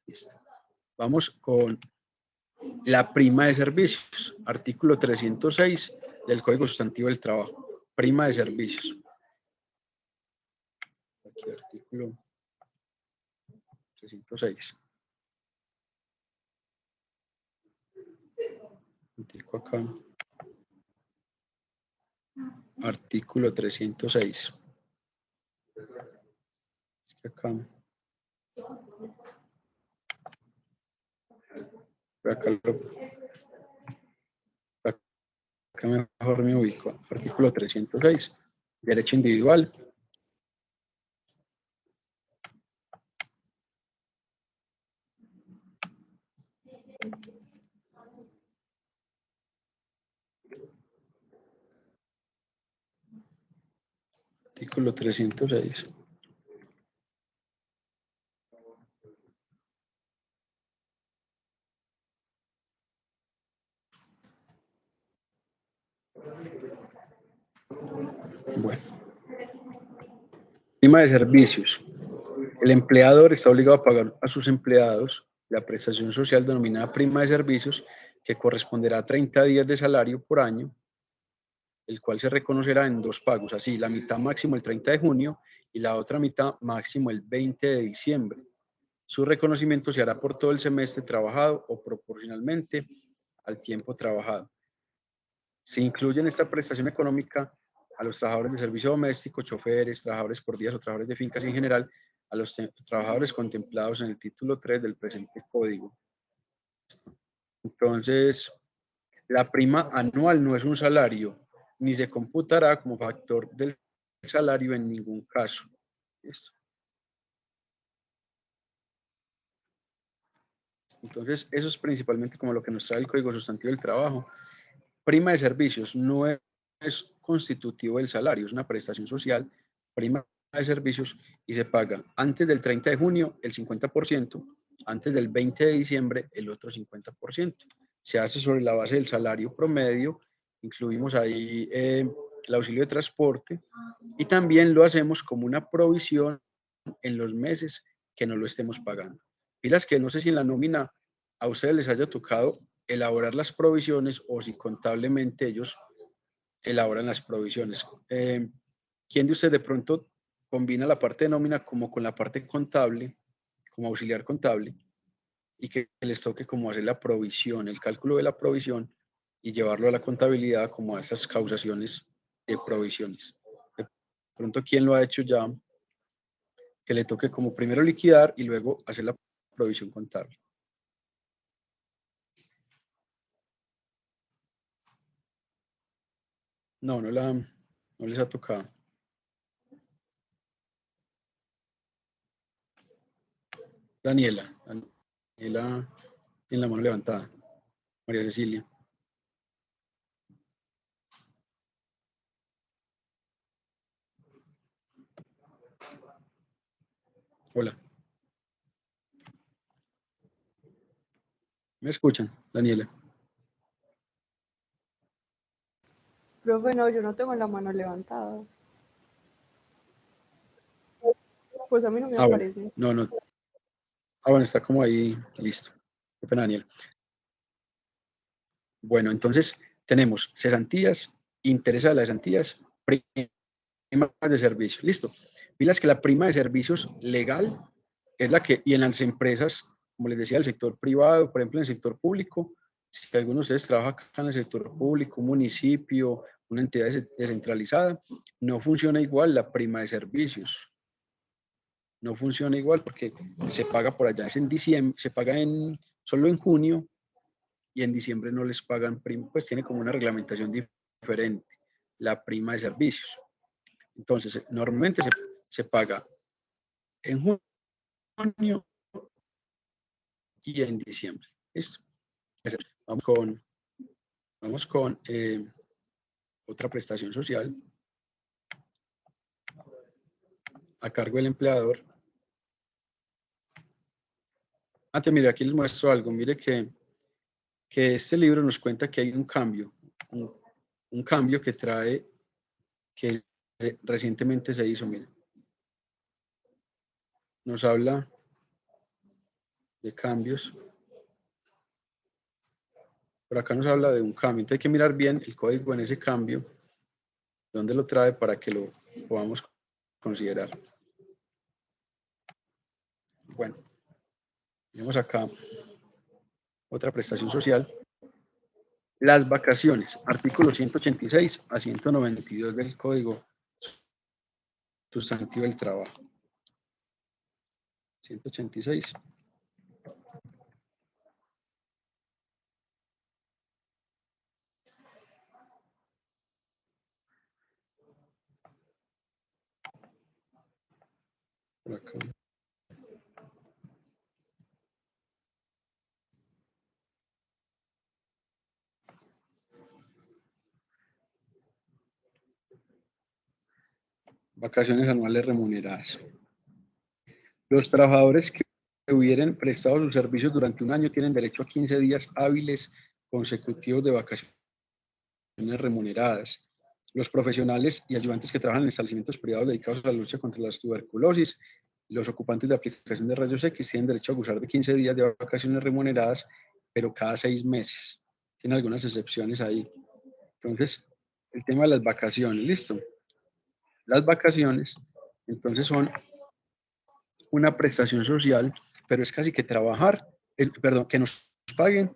Listo. Vamos con la prima de servicios, artículo 306 del Código Sustantivo del Trabajo, prima de servicios. Aquí, artículo 306. Acá. Artículo 306. Acá. Acá mejor me ubico. Artículo 306. Derecho individual. Artículo 306. Bueno. Prima de servicios. El empleador está obligado a pagar a sus empleados la prestación social denominada prima de servicios, que corresponderá a 30 días de salario por año, el cual se reconocerá en dos pagos, así la mitad máximo el 30 de junio y la otra mitad máximo el 20 de diciembre. Su reconocimiento se hará por todo el semestre trabajado o proporcionalmente al tiempo trabajado. Se incluye en esta prestación económica a los trabajadores de servicio doméstico, choferes, trabajadores por días o trabajadores de fincas y en general a los trabajadores contemplados en el título 3 del presente código. Entonces, la prima anual no es un salario, ni se computará como factor del salario en ningún caso. ¿Listo? Entonces, eso es principalmente como lo que nos trae el Código Sustantivo del Trabajo. Prima de servicios no es constitutivo del salario, es una prestación social, prima de servicios, y se paga antes del 30 de junio el 50%, antes del 20 de diciembre el otro 50%. Se hace sobre la base del salario promedio, incluimos ahí el auxilio de transporte y también lo hacemos como una provisión en los meses que no lo estemos pagando. Pilas que no sé si en la nómina a ustedes les haya tocado elaborar las provisiones o si contablemente ellos elaboran las provisiones. ¿Quién de ustedes de pronto combina la parte de nómina como con la parte contable, como auxiliar contable, y que les toque como hacer la provisión, el cálculo de la provisión y llevarlo a la contabilidad como a esas causaciones de provisiones. De pronto, ¿quién lo ha hecho ya? Que le toque como primero liquidar y luego hacer la provisión contable. No, no les ha tocado. Daniela tiene la mano levantada. María Cecilia. Hola. ¿Me escuchan, Daniela? Profe, no, yo no tengo la mano levantada. Pues a mí no me aparece. Bueno, no. Bueno, está como ahí, listo. Qué pena, Daniela. Bueno, entonces tenemos cesantías, interés de las cesantías, primas de servicios. Listo. Pilas que la prima de servicios legal es la que, y en las empresas, como les decía, el sector privado, por ejemplo, en el sector público, si alguno de ustedes trabaja acá en el sector público, un municipio, una entidad descentralizada, no funciona igual la prima de servicios. No funciona igual porque se paga por allá, es en diciembre, se paga solo en junio y en diciembre no les pagan prima, pues tiene como una reglamentación diferente, la prima de servicios. Entonces, normalmente se paga en junio y en diciembre. ¿Listo? Vamos con otra prestación social a cargo del empleador. Antes, mire, aquí les muestro algo. Mire que este libro nos cuenta que hay un cambio, un cambio que trae, que recientemente se hizo, mire. Nos habla de cambios. Por acá nos habla de un cambio. Entonces hay que mirar bien el código en ese cambio, dónde lo trae para que lo podamos considerar. Bueno, tenemos acá otra prestación social. Las vacaciones, artículos 186 a 192 del Código Sustantivo del Trabajo. 186. Por acá. Vacaciones anuales remuneradas. Los trabajadores que hubieran prestado sus servicios durante un año tienen derecho a 15 días hábiles consecutivos de vacaciones remuneradas. Los profesionales y ayudantes que trabajan en establecimientos privados dedicados a la lucha contra la tuberculosis, los ocupantes de aplicación de rayos X tienen derecho a gozar de 15 días de vacaciones remuneradas, pero cada 6 meses. Tiene algunas excepciones ahí. Entonces, el tema de las vacaciones, ¿listo? Las vacaciones, entonces, son una prestación social, pero es casi que trabajar, perdón, que nos paguen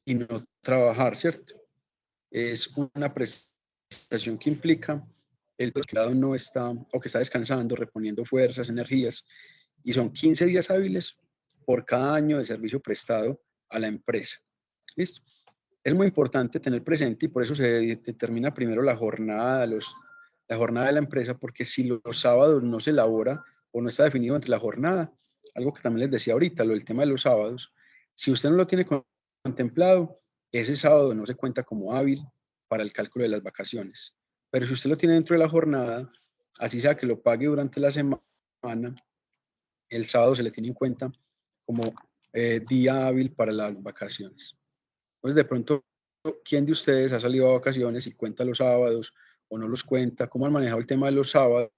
y no trabajar, ¿cierto? Es una prestación que implica el que no está o que está descansando, reponiendo fuerzas, energías, y son 15 días hábiles por cada año de servicio prestado a la empresa. ¿Listo? Es muy importante tener presente y por eso se determina primero la jornada de la empresa, porque si los sábados no se elabora o no está definido entre la jornada, algo que también les decía ahorita, lo del tema de los sábados, si usted no lo tiene contemplado, ese sábado no se cuenta como hábil para el cálculo de las vacaciones. Pero si usted lo tiene dentro de la jornada, así sea que lo pague durante la semana, el sábado se le tiene en cuenta como día hábil para las vacaciones. Entonces, de pronto, ¿quién de ustedes ha salido a vacaciones y cuenta los sábados o no los cuenta? ¿Cómo han manejado el tema de los sábados?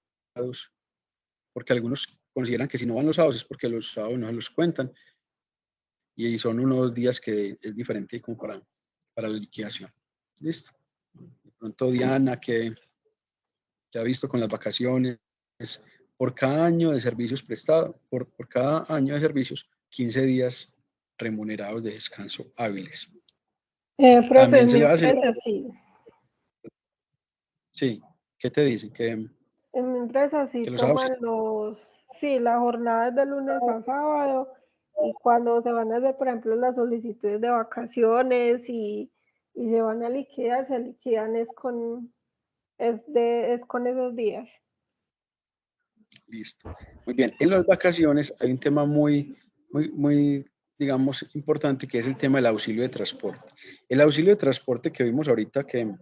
Porque algunos consideran que si no van los sábados es porque los sábados no se los cuentan y son unos días que es diferente como para la liquidación. ¿Listo? De pronto, Diana, que ha visto con las vacaciones, por cada año de servicios prestados, por cada año de servicios, 15 días remunerados de descanso hábiles. Profe, También en se mi le hace, empresa sí. sí, ¿qué te dicen? En mi empresa sí Que los sábados, toman sí, la jornada es de lunes a sábado y cuando se van a hacer, por ejemplo, las solicitudes de vacaciones y se van a liquidar, se liquidan es con esos días. listo. Muy bien, en las vacaciones hay un tema muy, digamos, importante, que es el tema del auxilio de transporte. El auxilio de transporte que vimos ahorita, que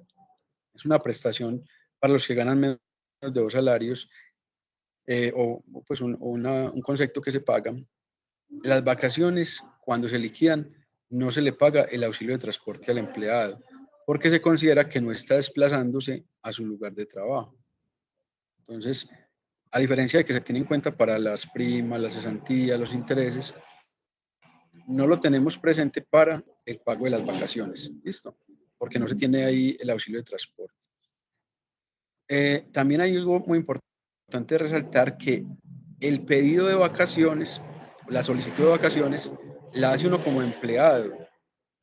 es una prestación para los que ganan menos de 2 salarios, o pues un concepto que se paga. Las vacaciones, cuando se liquidan, no se le paga el auxilio de transporte al empleado, porque se considera que no está desplazándose a su lugar de trabajo. Entonces, a diferencia de que se tiene en cuenta para las primas, las cesantías, los intereses, no lo tenemos presente para el pago de las vacaciones. ¿Listo? Porque no se tiene ahí el auxilio de transporte. También hay algo muy importante resaltar, que el pedido de vacaciones, la solicitud de vacaciones, la hace uno como empleado.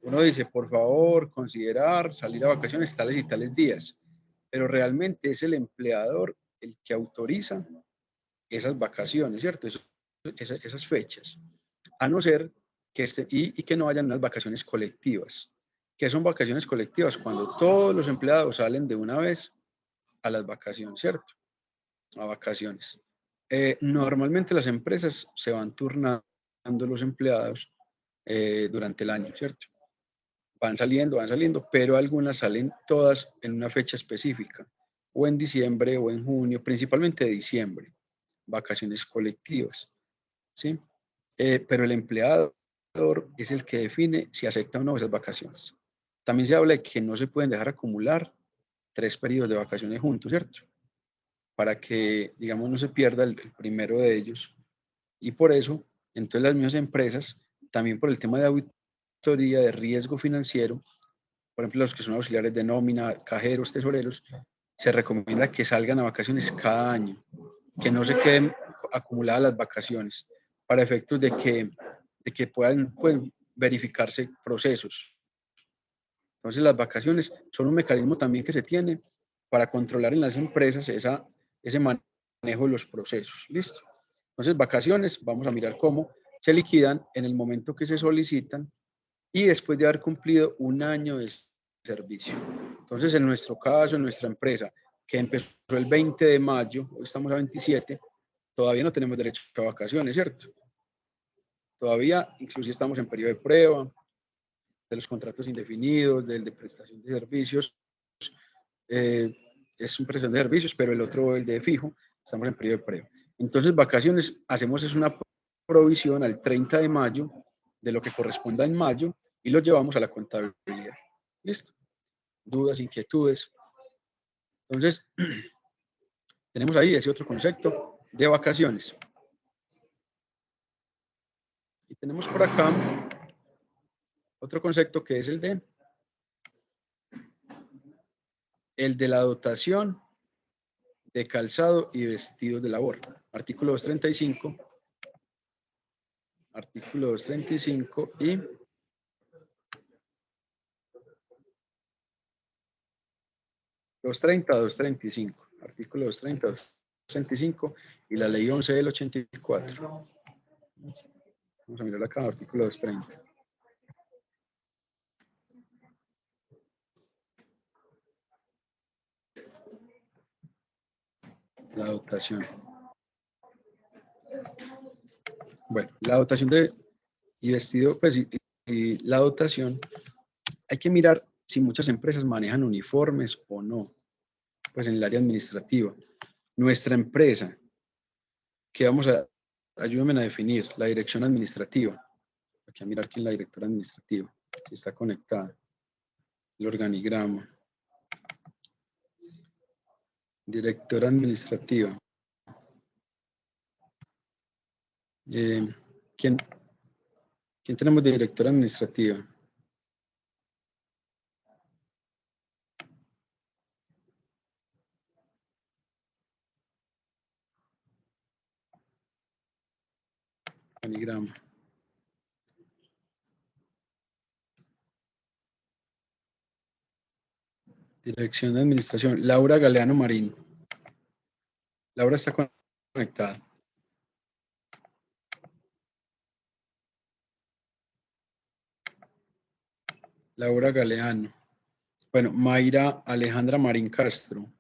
Uno dice, por favor, considerar salir a vacaciones tales y tales días, pero realmente es el empleador el que autoriza esas vacaciones, ¿cierto? Esas fechas, a no ser que y que no hayan unas vacaciones colectivas. ¿Qué son vacaciones colectivas? Cuando todos los empleados salen de una vez a las vacaciones, ¿cierto? A vacaciones. Normalmente las empresas se van turnando los empleados durante el año, ¿cierto? Van saliendo, pero algunas salen todas en una fecha específica, o en diciembre o en junio, principalmente de diciembre, vacaciones colectivas, ¿sí? Pero el empleador es el que define si acepta o no esas vacaciones. También se habla de que no se pueden dejar acumular 3 periodos de vacaciones juntos, ¿cierto? Para que, digamos, no se pierda el primero de ellos. Y por eso, entonces las mismas empresas, también por el tema de auditoría de riesgo financiero, por ejemplo, los que son auxiliares de nómina, cajeros, tesoreros, se recomienda que salgan a vacaciones cada año, que no se queden acumuladas las vacaciones, para efectos de que puedan verificarse procesos. Entonces, las vacaciones son un mecanismo también que se tiene para controlar en las empresas ese manejo de los procesos. ¿Listo? Entonces, vacaciones, vamos a mirar cómo se liquidan en el momento que se solicitan y después de haber cumplido un año de servicio. Entonces, en nuestro caso, en nuestra empresa, que empezó el 20 de mayo, hoy estamos a 27, todavía no tenemos derecho a vacaciones, ¿cierto? Todavía, inclusive estamos en periodo de prueba de los contratos indefinidos, del de prestación de servicios. Es un prestación de servicios, pero el otro, el de fijo, estamos en periodo de prueba. Entonces, vacaciones, hacemos es una provisión al 30 de mayo de lo que corresponda en mayo y lo llevamos a la contabilidad. ¿Listo? Dudas, inquietudes. Entonces, tenemos ahí ese otro concepto de vacaciones. Y tenemos por acá otro concepto que es el de la dotación de calzado y vestidos de labor. Artículo 235. Artículo 235 y 230, 235. Artículo 230, 235 y la ley 11 del 84. Vamos a mirar acá, artículo 230. La dotación. Bueno, la dotación y vestido, pues, y la dotación, hay que mirar si muchas empresas manejan uniformes o no, pues en el área administrativa. Nuestra empresa, que ayúdenme a definir, la dirección administrativa. Aquí a mirar quién es la directora administrativa, si está conectada. El organigrama. Directora administrativa. ¿Quién tenemos de directora administrativa? Organigrama. Dirección de Administración, Laura Galeano Marín. Laura está conectada. Laura Galeano. Bueno, Mayra Alejandra Marín Castro,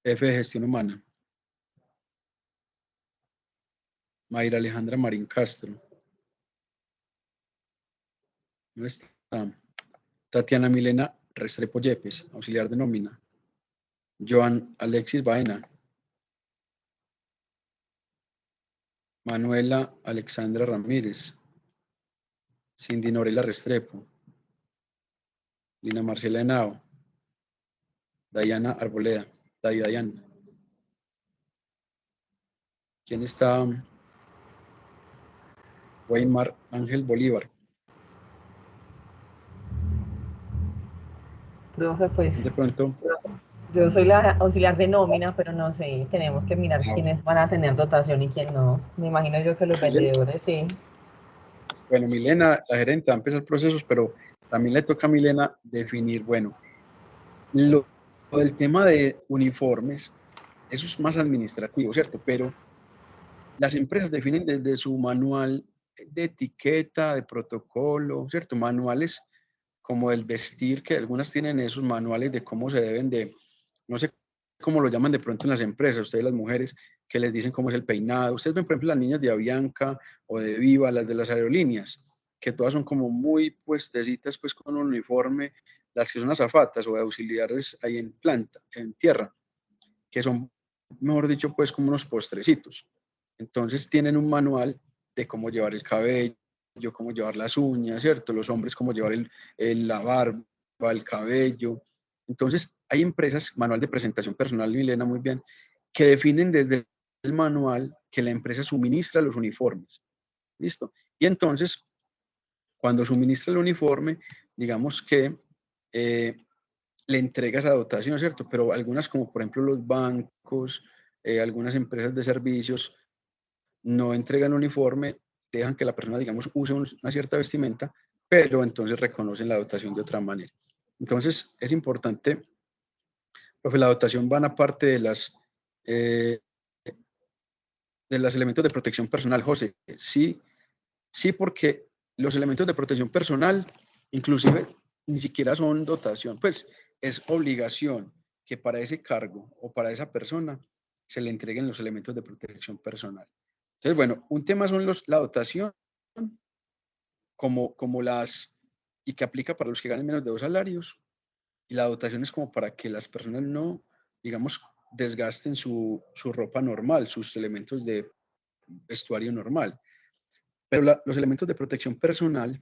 F de Gestión Humana. Mayra Alejandra Marín Castro. No está. Tatiana Milena Restrepo Yepes, auxiliar de nómina. Joan Alexis Baena. Manuela Alexandra Ramírez. Cindy Norela Restrepo. Lina Marcela Henao. Dayana Arboleda. Dayan. ¿Quién está? Weimar Ángel Bolívar. Profe, pues De pronto. yo soy la auxiliar de nómina, pero no sé, tenemos que mirar quiénes van a tener dotación y quién no. Me imagino yo que los vendedores sí. Bueno, Milena, la gerente, va a empezar procesos, pero también le toca a Milena definir, bueno, lo del tema de uniformes, eso es más administrativo, ¿cierto? Pero las empresas definen desde su manual de etiqueta, de protocolo, ¿cierto? Manuales como el vestir, que algunas tienen esos manuales de cómo se deben de, no sé cómo lo llaman de pronto en las empresas, ustedes las mujeres, que les dicen cómo es el peinado. Ustedes ven, por ejemplo, las niñas de Avianca o de Viva, las de las aerolíneas, que todas son como muy puestecitas, pues con un uniforme, las que son azafatas o auxiliares ahí en planta, en tierra, que son, mejor dicho, pues como unos postrecitos. Entonces tienen un manual de cómo llevar el cabello, cómo llevar las uñas, ¿cierto? Los hombres cómo llevar la barba, el cabello. Entonces hay empresas, manual de presentación personal, Milena, muy bien, que definen desde el manual que la empresa suministra los uniformes. ¿Listo? Y entonces, cuando suministra el uniforme, digamos que le entrega esa dotación, ¿cierto? Pero algunas, como por ejemplo los bancos, algunas empresas de servicios, no entregan uniforme, dejan que la persona, digamos, use una cierta vestimenta, pero entonces reconocen la dotación de otra manera. Entonces, es importante, profe, la dotación van aparte de los elementos de protección personal, José. Sí, sí, porque los elementos de protección personal, inclusive, ni siquiera son dotación, pues es obligación que para ese cargo o para esa persona se le entreguen los elementos de protección personal. Entonces, bueno, un tema son la dotación, como y que aplica para los que ganen menos de 2 salarios, y la dotación es como para que las personas no, digamos, desgasten su ropa normal, sus elementos de vestuario normal. Pero los elementos de protección personal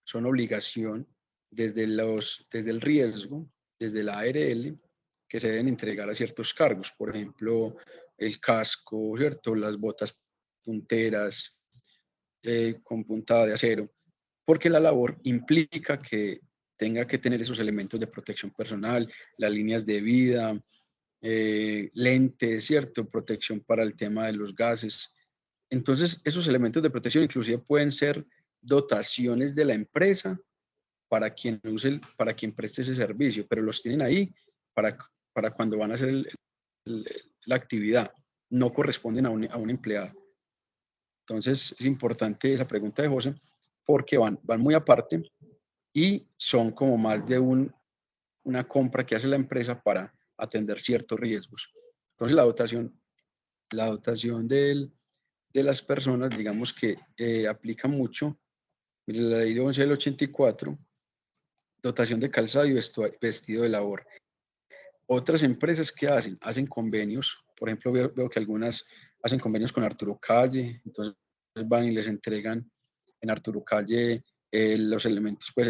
son obligación desde el riesgo, desde la ARL, que se deben entregar a ciertos cargos, por ejemplo, el casco, ¿cierto? Las botas punteras con puntada de acero, porque la labor implica que tenga que tener esos elementos de protección personal, las líneas de vida, lentes, ¿cierto? Protección para el tema de los gases. Entonces, esos elementos de protección inclusive pueden ser dotaciones de la empresa para quien para quien preste ese servicio, pero los tienen ahí para cuando van a hacer la actividad, no corresponden a un empleado. Entonces, es importante esa pregunta de José, porque van muy aparte y son como más de una compra que hace la empresa para atender ciertos riesgos. Entonces, la dotación de las personas, digamos que aplica mucho. Mire, la ley 11 del 84, dotación de calzado y vestido de labor. Otras empresas que hacen convenios, por ejemplo, veo que algunas hacen convenios con Arturo Calle, entonces van y les entregan en Arturo Calle los elementos, pues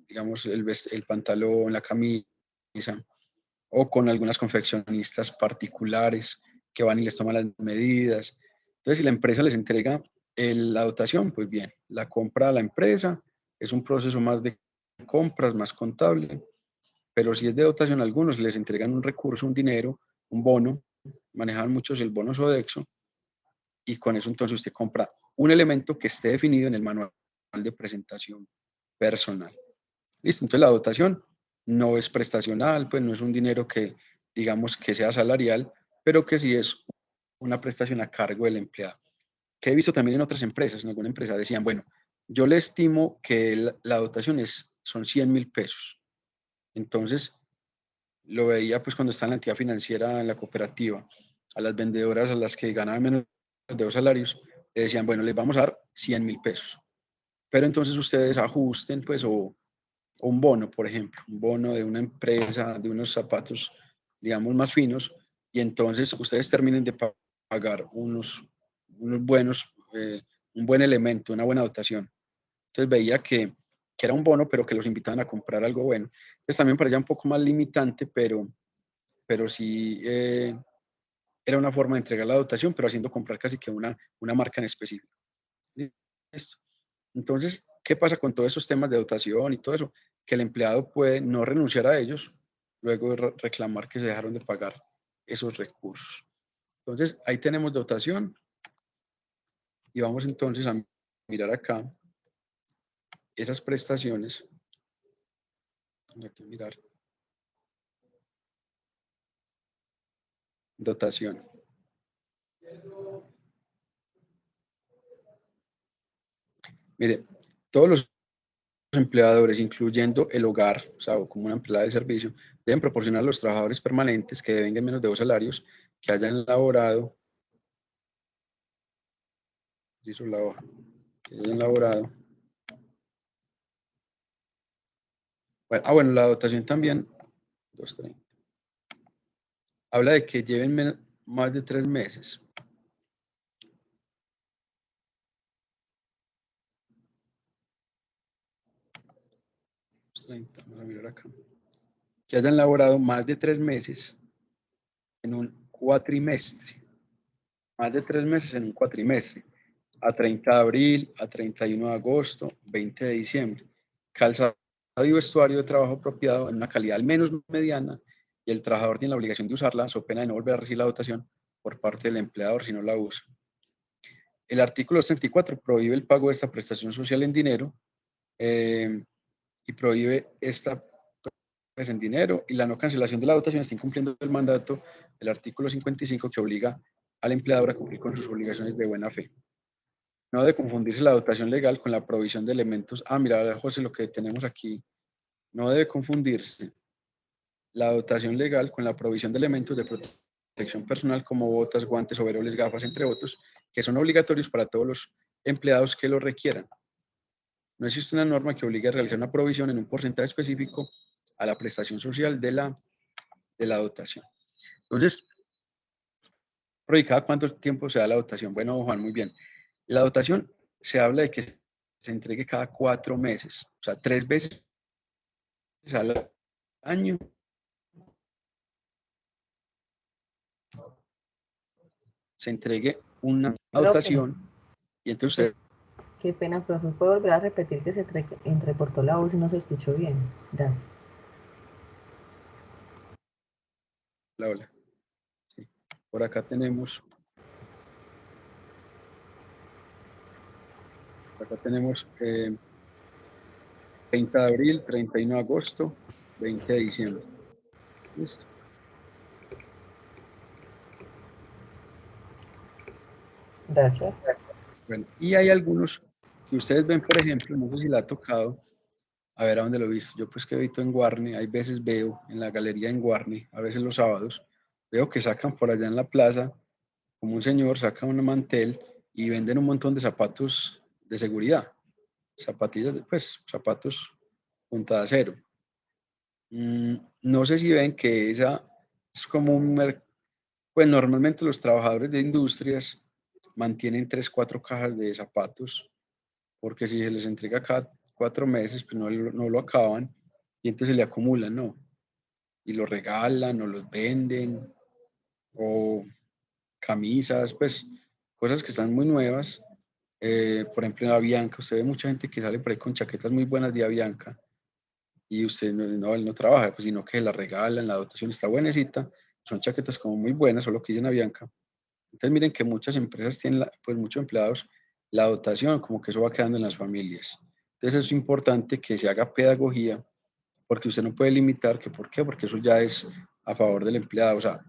digamos, el pantalón, la camisa, o con algunas confeccionistas particulares que van y les toman las medidas. Entonces, si la empresa les entrega la dotación, pues bien, la compra a la empresa es un proceso más de compras, más contable, pero si es de dotación, a algunos les entregan un recurso, un dinero, un bono, manejan muchos el bono Sodexo, y con eso entonces usted compra un elemento que esté definido en el manual de presentación personal. Listo, entonces la dotación no es prestacional, pues no es un dinero que digamos que sea salarial, pero que sí es una prestación a cargo del empleado. Que he visto también en otras empresas, en alguna empresa decían, bueno, yo le estimo que la dotación son 100.000 pesos. Entonces, lo veía pues cuando estaba en la entidad financiera, en la cooperativa, a las vendedoras a las que ganaban menos de 2 salarios, le decían, bueno, les vamos a dar 100.000 pesos. Pero entonces ustedes ajusten pues o un bono, por ejemplo, un bono de una empresa, de unos zapatos, digamos, más finos, y entonces ustedes terminen de pagar unos buenos, un buen elemento, una buena dotación. Entonces veía que era un bono, pero que los invitaban a comprar algo bueno. Entonces también parecía un poco más limitante, pero sí era una forma de entregar la dotación, pero haciendo comprar casi que una marca en específico. ¿Listo? Entonces, ¿qué pasa con todos esos temas de dotación y todo eso? Que el empleado puede no renunciar a ellos, luego reclamar que se dejaron de pagar esos recursos. Entonces, ahí tenemos dotación y vamos entonces a mirar acá esas prestaciones. Aquí mirar. Dotación. Mire, todos los empleadores, incluyendo el hogar, o sea, como una empleada de servicio, deben proporcionar a los trabajadores permanentes que devengan menos de 2 salarios que hayan laborado, hizo la hoja, que hayan laborado. Bueno, la dotación también, 230. Habla de que lleven más de 3 meses. 230, vamos a mirar acá. Que hayan laborado más de 3 meses en un cuatrimestre. Más de 3 meses en un cuatrimestre. A 30 de abril, a 31 de agosto, 20 de diciembre. Calzado y vestuario de trabajo apropiado en una calidad al menos mediana, y el trabajador tiene la obligación de usarla, so pena de no volver a recibir la dotación por parte del empleador si no la usa. El artículo 34 prohíbe el pago de esta prestación social en dinero y prohíbe esta pues, en dinero, y la no cancelación de la dotación está incumpliendo el mandato del artículo 55 que obliga al empleador a cumplir con sus obligaciones de buena fe. No debe confundirse la dotación legal con la provisión de elementos. Mira, José, lo que tenemos aquí. No debe confundirse la dotación legal con la provisión de elementos de protección personal como botas, guantes, overoles, gafas, entre otros, que son obligatorios para todos los empleados que lo requieran. No existe una norma que obligue a realizar una provisión en un porcentaje específico a la prestación social de la dotación. Entonces, ¿y cada cuánto tiempo se da la dotación? Bueno, Juan, muy bien. La dotación se habla de que se entregue cada 4 meses, o sea, 3 veces al año. Se entregue una dotación y entonces usted... Qué pena, profe. ¿Puedo volver a repetir que se entrecortó la voz y no se escuchó bien? Gracias. Hola. Sí. Por acá tenemos... Acá tenemos 30 de abril, 31 de agosto, 20 de diciembre. ¿Listo? Gracias. Bueno, y hay algunos que ustedes ven, por ejemplo, no sé si la ha tocado, a ver a dónde lo he visto. Yo pues que he visto en Guarne, hay veces veo en la galería en Guarne, a veces los sábados, veo que sacan por allá en la plaza, como un señor saca un mantel y venden un montón de zapatos de seguridad. Zapatillas, pues zapatos punta de acero. No sé si ven que esa es como pues normalmente los trabajadores de industrias mantienen 3, 4 cajas de zapatos, porque si se les entrega cada 4 meses, pues no lo acaban y entonces le acumulan, ¿no? Y lo regalan o los venden, o camisas, pues cosas que están muy nuevas. Por ejemplo, en Avianca, usted ve mucha gente que sale por ahí con chaquetas muy buenas de Avianca y usted él no trabaja, pues, sino que la regalan, la dotación está buenecita, son chaquetas como muy buenas, solo que dicen Avianca. Entonces miren que muchas empresas tienen, pues muchos empleados, la dotación, como que eso va quedando en las familias. Entonces es importante que se haga pedagogía porque usted no puede limitar, que ¿por qué? Porque eso ya es a favor del empleado. O sea,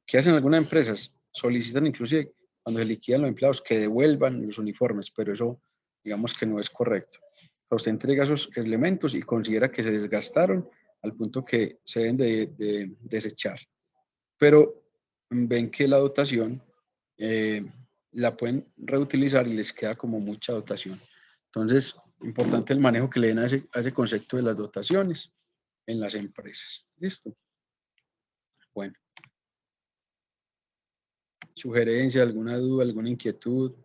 ¿qué hacen algunas empresas? Solicitan inclusive cuando se liquidan los empleados que devuelvan los uniformes, pero eso digamos que no es correcto. Usted entrega esos elementos y considera que se desgastaron al punto que se deben de desechar. Pero ven que la dotación la pueden reutilizar y les queda como mucha dotación. Entonces, importante el manejo que le den a ese concepto de las dotaciones en las empresas. ¿Listo? Bueno. ¿Sugerencia, alguna duda, alguna inquietud?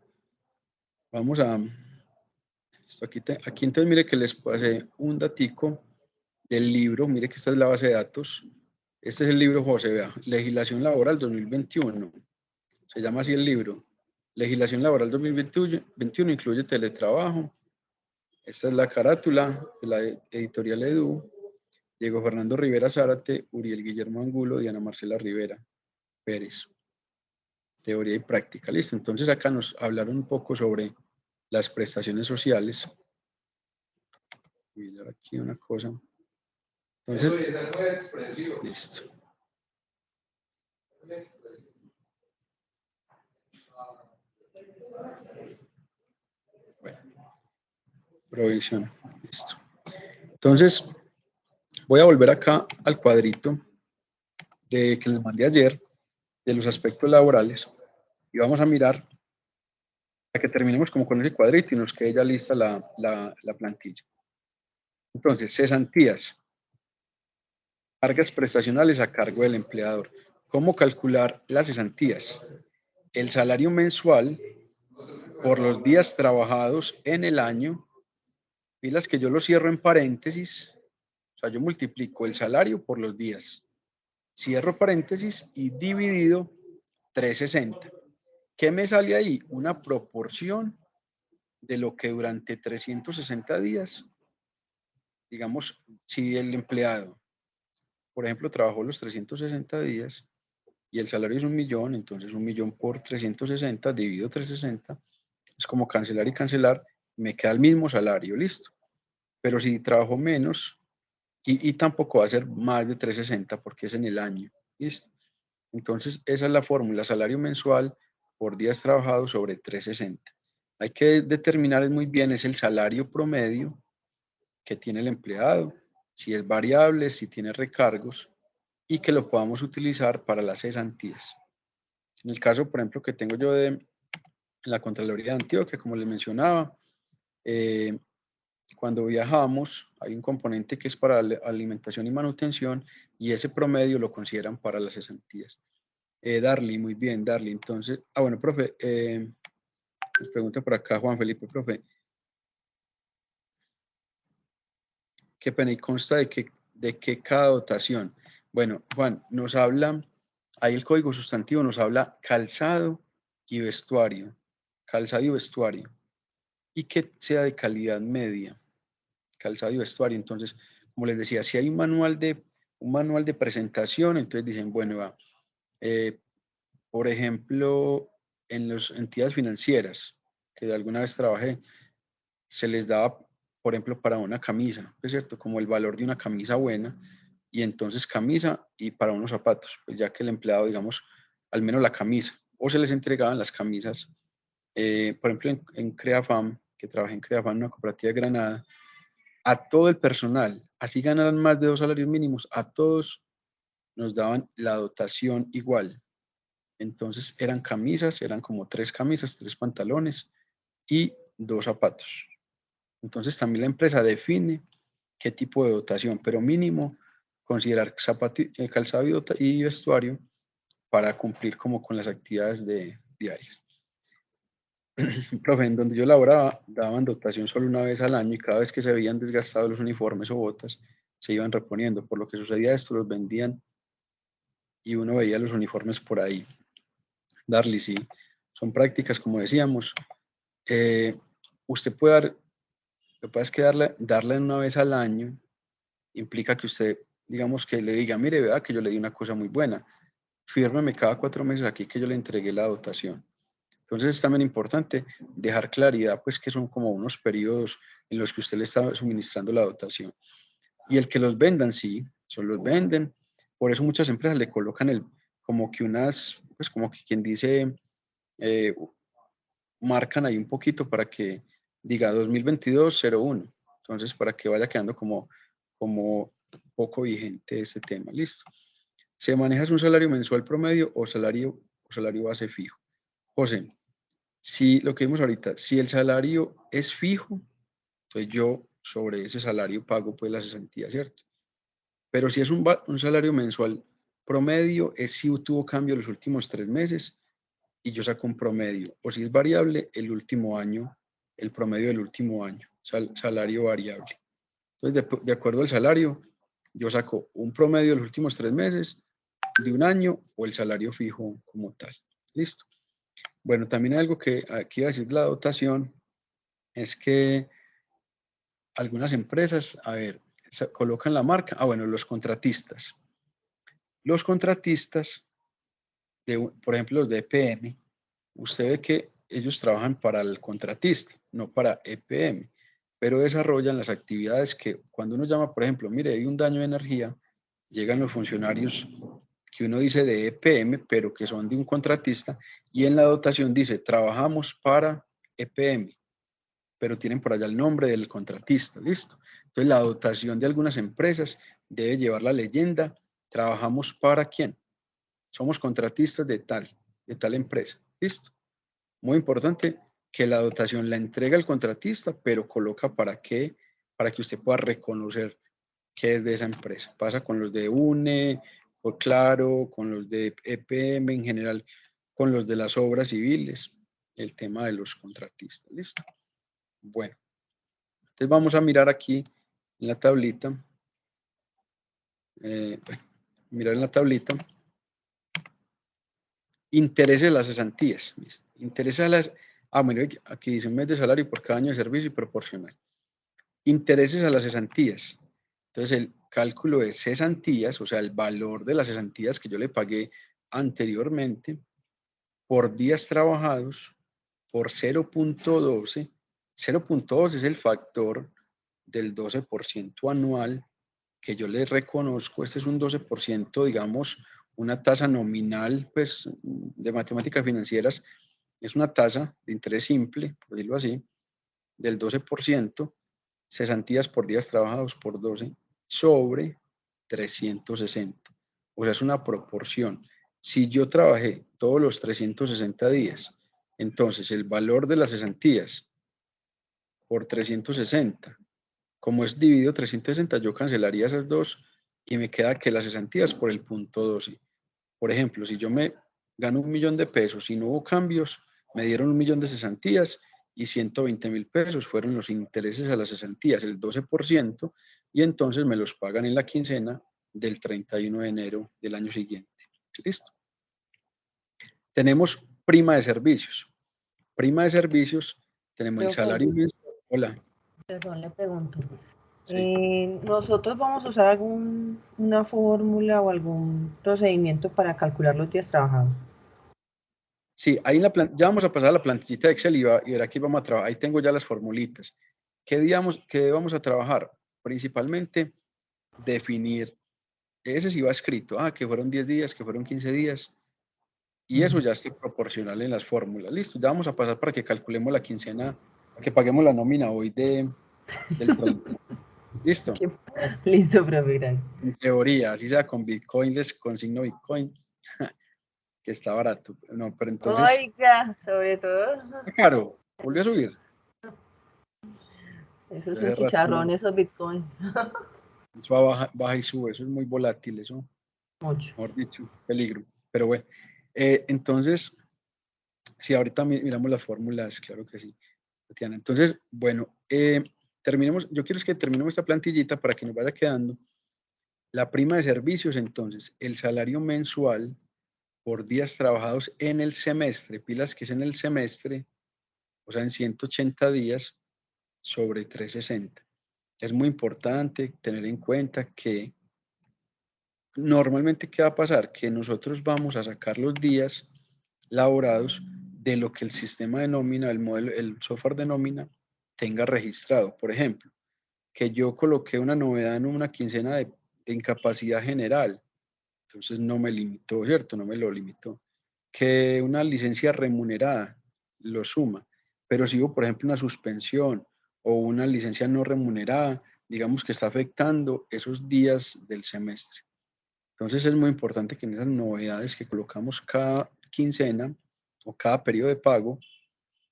Vamos a... Aquí entonces mire que les pasé un datico del libro. Mire que esta es la base de datos. Este es el libro, José, vea. Legislación Laboral 2021. Se llama así el libro. Legislación Laboral 2021 incluye teletrabajo. Esta es la carátula de la editorial Edu. Diego Fernando Rivera Zárate, Uriel Guillermo Angulo, Diana Marcela Rivera Pérez. Teoría y práctica. Listo. Entonces acá nos hablaron un poco sobre las prestaciones sociales. Voy a dar aquí una cosa. Entonces, listo. Bueno, provisión. Listo. Entonces, voy a volver acá al cuadrito que les mandé ayer de los aspectos laborales y vamos a mirar para que terminemos como con ese cuadrito y nos quede ya lista la plantilla. Entonces, cesantías. Cargas prestacionales a cargo del empleador. ¿Cómo calcular las cesantías? El salario mensual por los días trabajados en el año. Pilas que yo lo cierro en paréntesis. O sea, yo multiplico el salario por los días. Cierro paréntesis y dividido 360. ¿Qué me sale ahí? Una proporción de lo que durante 360 días, digamos, si el empleado, por ejemplo, trabajó los 360 días y el salario es 1.000.000, entonces 1.000.000 por 360 dividido 360, es como cancelar y cancelar, me queda el mismo salario, listo. Pero si trabajo menos, y tampoco va a ser más de 360 porque es en el año, listo. Entonces esa es la fórmula, salario mensual por días trabajados sobre 360. Hay que determinar muy bien, es el salario promedio que tiene el empleado, si es variable, si tiene recargos, y que lo podamos utilizar para las cesantías. En el caso, por ejemplo, que tengo yo de la Contraloría de Antioquia, como les mencionaba, cuando viajamos hay un componente que es para alimentación y manutención y ese promedio lo consideran para las cesantías. Darly, muy bien, Darly. Entonces, bueno, profe, nos pregunta por acá Juan Felipe, profe. ¿Qué pena y consta de que cada dotación? Bueno, Juan, nos habla, ahí el código sustantivo nos habla calzado y vestuario. Calzado y vestuario. Y que sea de calidad media. Calzado y vestuario. Entonces, como les decía, si hay un manual de presentación, entonces dicen, bueno, va, por ejemplo, en las entidades financieras, que de alguna vez trabajé, se les daba, por ejemplo, para una camisa, ¿es cierto? Como el valor de una camisa buena, y entonces camisa y para unos zapatos, pues ya que el empleado, digamos, al menos la camisa, o se les entregaban las camisas, por ejemplo, en CreaFam, que trabajé en CreaFam, una cooperativa de Granada, a todo el personal, así ganaran más de 2 salarios mínimos, a todos nos daban la dotación igual. Entonces eran camisas, eran como 3 camisas, 3 pantalones y 2 zapatos. Entonces también la empresa define qué tipo de dotación, pero mínimo considerar calzado y vestuario para cumplir como con las actividades diarias. Profe, en donde yo laboraba, daban dotación solo una vez al año y cada vez que se habían desgastado los uniformes o botas, se iban reponiendo. Por lo que sucedía esto, los vendían y uno veía los uniformes por ahí. Darly, sí, son prácticas, como decíamos. Usted puede dar, lo que pasa es que darla una vez al año implica que usted, digamos, que le diga, mire, vea que yo le di una cosa muy buena, fírmeme cada 4 meses aquí que yo le entregué la dotación. Entonces es también importante dejar claridad, pues que son como unos periodos en los que usted le está suministrando la dotación. Y el que los vendan, sí, solo los venden. Por eso muchas empresas le colocan como que unas, pues como que quien dice, marcan ahí un poquito para que diga 2022-01. Entonces, para que vaya quedando como poco vigente este tema. Listo. ¿Se maneja un salario mensual promedio o salario base fijo? José, si lo que vimos ahorita, si el salario es fijo, entonces yo sobre ese salario pago pues la cesantía, ¿cierto? Pero si es un salario mensual promedio, es si tuvo cambio los últimos 3 meses y yo saco un promedio. O si es variable, el último año, el promedio del último año, salario variable. Entonces, de acuerdo al salario, yo saco un promedio de los últimos 3 meses, de un año o el salario fijo como tal. Listo. Bueno, también algo que aquí iba a decir la dotación es que algunas empresas, a ver, colocan la marca, bueno, los contratistas. Los contratistas, por ejemplo, los de EPM, usted ve que ellos trabajan para el contratista, no para EPM, pero desarrollan las actividades que cuando uno llama, por ejemplo, mire, hay un daño de energía, llegan los funcionarios que uno dice de EPM, pero que son de un contratista, y en la dotación dice, trabajamos para EPM, pero tienen por allá el nombre del contratista, ¿listo? Entonces la dotación de algunas empresas debe llevar la leyenda, trabajamos para quién, somos contratistas de tal empresa, ¿listo? Muy importante que la dotación la entrega el contratista, pero coloca para que usted pueda reconocer que es de esa empresa. Pasa con los de UNE, o Claro, con los de EPM en general, con los de las obras civiles, el tema de los contratistas, ¿listo? Bueno, entonces vamos a mirar aquí en la tablita, mirar en la tablita, intereses de las cesantías. Intereses a las, bueno, aquí dice un mes de salario por cada año de servicio y proporcional. Intereses a las cesantías. Entonces el cálculo de cesantías, o sea, el valor de las cesantías que yo le pagué anteriormente por días trabajados por 0.12. 0.12 es el factor del 12% anual que yo le reconozco. Este es un 12%, digamos, una tasa nominal, pues, de matemáticas financieras, es una tasa de interés simple, por decirlo así, del 12%, cesantías por días trabajados por 12 sobre 360. O sea, es una proporción. Si yo trabajé todos los 360 días, entonces el valor de las cesantías por 360, como es dividido 360, yo cancelaría esas dos y me queda que las cesantías por el punto 12. Por ejemplo, si yo me gano 1.000.000 de pesos y no hubo cambios, me dieron 1.000.000 de cesantías y 120.000 pesos fueron los intereses a las cesantías, el 12%, y entonces me los pagan en la quincena del 31 de enero del año siguiente. ¿Listo? Tenemos prima de servicios. Prima de servicios, tenemos el salario mensual. Hola. Perdón, le pregunto. Sí. ¿Nosotros vamos a usar alguna fórmula o algún procedimiento para calcular los días trabajados? Sí, ahí ya vamos a pasar a la plantillita de Excel y ver aquí vamos a trabajar. Ahí tengo ya las formulitas. ¿Qué vamos a trabajar? Principalmente definir, ese sí va escrito, que fueron 10 días, que fueron 15 días, y eso ya está proporcional en las fórmulas. Listo, ya vamos a pasar para que calculemos la quincena, para que paguemos la nómina hoy del 30. ¿Listo? Listo, profe, gracias. En teoría, así sea con Bitcoin, les consigno Bitcoin, que está barato. No, pero entonces... Oiga, sobre todo... Caro, volvió a subir. Eso es un chicharrón, eso es Bitcoin. Eso baja y sube, eso es muy volátil, eso. Mucho. Mejor dicho, peligro. Pero bueno, entonces, si ahorita miramos las fórmulas, claro que sí, Tatiana. Entonces, bueno, terminemos, yo quiero que terminemos esta plantillita para que nos vaya quedando. La prima de servicios, entonces, el salario mensual por días trabajados en el semestre, pilas que es en el semestre, o sea, en 180 días sobre 360. Es muy importante tener en cuenta que normalmente, ¿qué va a pasar? Que nosotros vamos a sacar los días laborados de lo que el sistema de nómina, el software de nómina tenga registrado. Por ejemplo, que yo coloqué una novedad en una quincena de incapacidad general, entonces no me limitó, ¿cierto? No me lo limitó. Que una licencia remunerada lo suma, pero si hubo, por ejemplo, una suspensión o una licencia no remunerada, digamos que está afectando esos días del semestre. Entonces es muy importante que en esas novedades que colocamos cada quincena o cada periodo de pago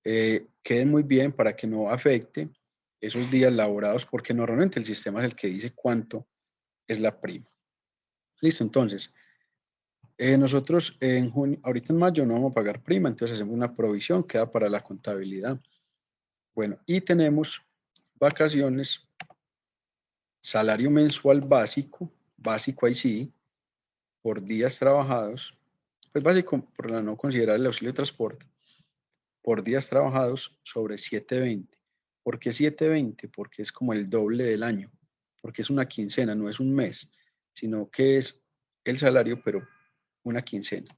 queden muy bien para que no afecte esos días laborados, porque normalmente el sistema es el que dice cuánto es la prima. Listo, entonces, nosotros en junio, ahorita en mayo no vamos a pagar prima, entonces hacemos una provisión, queda para la contabilidad. Bueno, y tenemos vacaciones, salario mensual básico, básico ahí sí, por días trabajados, pues básico por la no considerar el auxilio de transporte, por días trabajados sobre 720. ¿Por qué 720? Porque es como el doble del año, porque es una quincena, no es un mes, sino que es el salario, pero una quincena.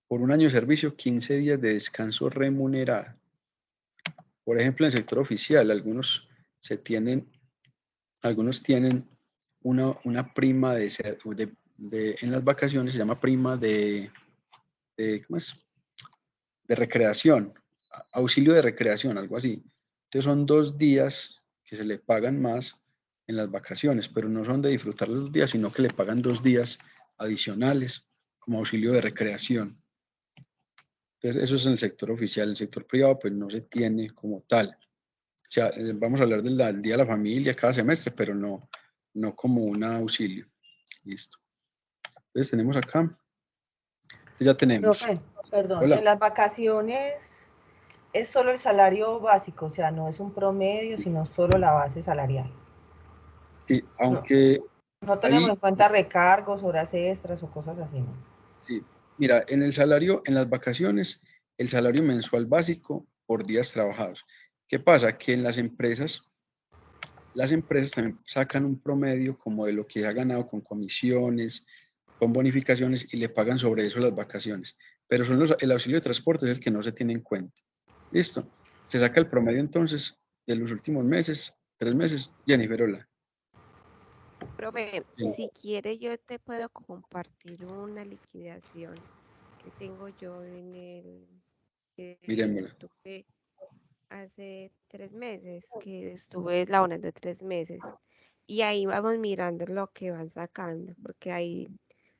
Por un año de servicio, 15 días de descanso remunerado. Por ejemplo, en el sector oficial, algunos tienen una prima en las vacaciones, se llama prima ¿cómo es? De recreación, auxilio de recreación, algo así. Entonces son 2 días que se le pagan más en las vacaciones, pero no son de disfrutar los días, sino que le pagan 2 días adicionales como auxilio de recreación. Entonces eso es en el sector oficial. En el sector privado pues no se tiene como tal. O sea, vamos a hablar del Día de la Familia cada semestre, pero no como un auxilio. Listo. Entonces tenemos acá. Ya tenemos. Profe, perdón, Hola. en las vacaciones es solo el salario básico, o sea, no es un promedio, sino solo la base salarial. Sí, aunque no tenemos en cuenta recargos, horas extras o cosas así, ¿no? Sí, mira, en el salario, en las vacaciones, el salario mensual básico por días trabajados. ¿Qué pasa? Que en las empresas también sacan un promedio como de lo que ha ganado con comisiones, con bonificaciones y le pagan sobre eso las vacaciones. Pero el auxilio de transporte es el que no se tiene en cuenta. Listo. Se saca el promedio entonces de los últimos meses, 3 meses. Jennifer, hola. Profe, si quiere yo te puedo compartir una liquidación que tengo yo en el que Miremosla. tuve hace 3 meses, que estuve laborando 3 meses. Y ahí vamos mirando lo que van sacando, porque ahí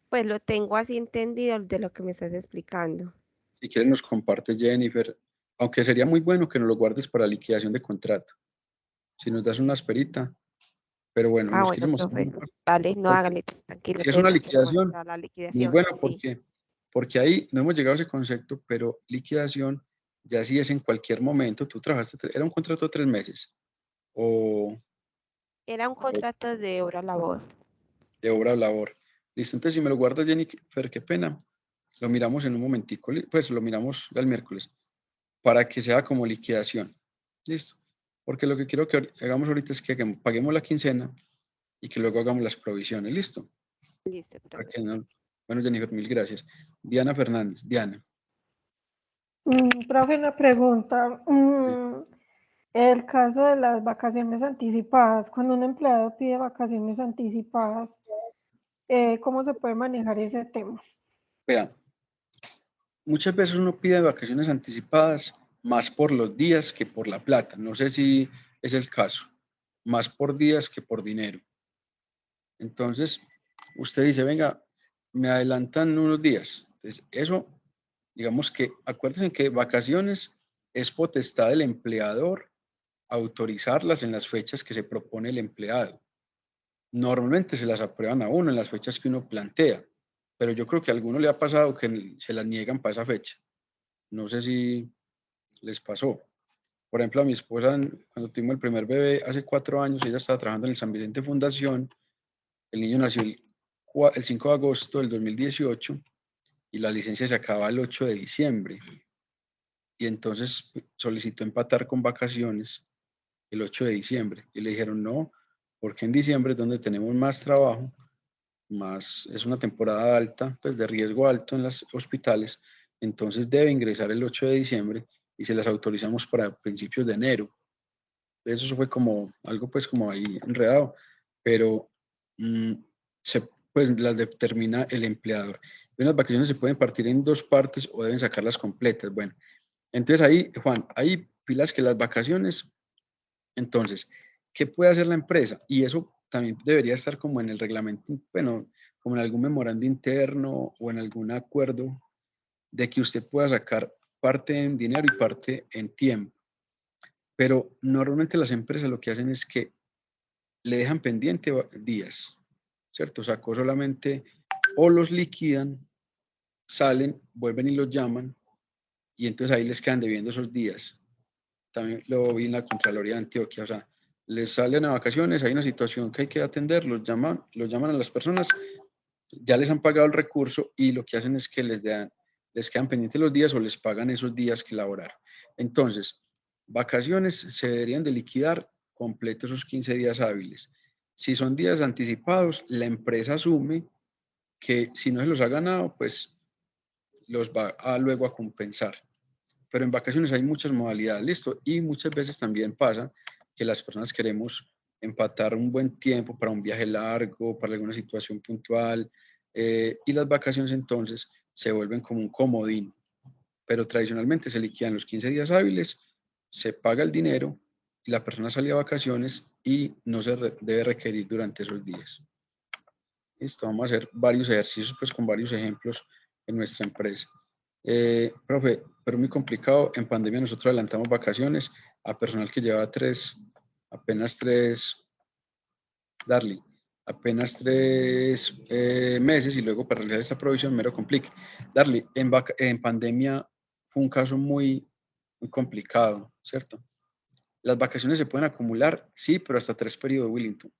pues lo tengo así entendido de lo que me estás explicando. Si quieres nos comparte Jennifer, aunque sería muy bueno que nos lo guardes para liquidación de contrato. Si nos das una esperita, pero bueno, nos Bueno, queremos. profe, vale, no hágale tranquilo, Si es una nos quedamos liquidación, para la muy liquidación, bueno, sí. porque ahí no hemos llegado a ese concepto, pero liquidación ya sí es en cualquier momento. Tú trabajaste, era un contrato de 3 meses o Era un contrato de hora labor. de obra o labor. Listo, entonces si me lo guardas, Jennifer, qué pena. Lo miramos en un momentico, pues lo miramos el miércoles, para que sea como liquidación. Listo. Porque lo que quiero que hagamos ahorita es que paguemos la quincena y que luego hagamos las provisiones. ¿Listo? Listo, Para profe. que no. Bueno, Jennifer, mil gracias. Diana Fernández. Diana. Profe, una pregunta. El caso de las vacaciones anticipadas, cuando un empleado pide vacaciones anticipadas, ¿cómo se puede manejar ese tema? Vea, muchas veces uno pide vacaciones anticipadas más por los días que por la plata. No sé si es el caso. Más por días que por dinero. Entonces, usted dice, venga, me adelantan unos días. Entonces, eso, digamos que, acuérdense que vacaciones es potestad del empleador autorizarlas en las fechas que se propone el empleado. Normalmente se las aprueban a uno en las fechas que uno plantea, pero yo creo que a alguno le ha pasado que se las niegan para esa fecha. No sé si les pasó. Por ejemplo, a mi esposa, cuando tuvimos el primer bebé hace 4 años, ella estaba trabajando en el San Vicente Fundación. El niño nació el 5 de agosto del 2018 y la licencia se acaba el 8 de diciembre. Y entonces solicitó empatar con vacaciones el 8 de diciembre. Y le dijeron, no, porque en diciembre es donde tenemos más trabajo, es una temporada alta, pues de riesgo alto en los hospitales, entonces debe ingresar el 8 de diciembre y se las autorizamos para principios de enero. Eso fue como algo pues como ahí enredado, pero pues las determina el empleador. Y unas vacaciones se pueden partir en dos partes o deben sacarlas completas. Bueno, entonces ahí, Juan, hay pilas que las vacaciones, entonces, ¿qué puede hacer la empresa? Y eso también debería estar como en el reglamento, bueno, como en algún memorando interno o en algún acuerdo de que usted pueda sacar parte en dinero y parte en tiempo. Pero normalmente las empresas lo que hacen es que le dejan pendiente días, ¿cierto? Sacó solamente o los liquidan, salen, vuelven y los llaman y entonces ahí les quedan debiendo esos días. También lo vi en la Contraloría de Antioquia, o sea, les salen a vacaciones, hay una situación que hay que atender, los llaman a las personas, ya les han pagado el recurso y lo que hacen es que les quedan pendientes los días o les pagan esos días que laboraron. Entonces, vacaciones se deberían de liquidar completos esos 15 días hábiles. Si son días anticipados, la empresa asume que si no se los ha ganado, pues los va luego a compensar. Pero en vacaciones hay muchas modalidades, listo, y muchas veces también pasa que las personas queremos empatar un buen tiempo para un viaje largo, para alguna situación puntual, y las vacaciones entonces se vuelven como un comodín, pero tradicionalmente se liquidan los 15 días hábiles, se paga el dinero y la persona sale a vacaciones y no se debe requerir durante esos días. Listo, vamos a hacer varios ejercicios pues con varios ejemplos en nuestra empresa. Profe, pero muy complicado. En pandemia nosotros adelantamos vacaciones a personal que llevaba apenas tres meses y luego para realizar esta provisión mero complique. Darly, en pandemia fue un caso muy complicado, ¿cierto? Las vacaciones se pueden acumular, sí, pero hasta 3 periodos de Willington.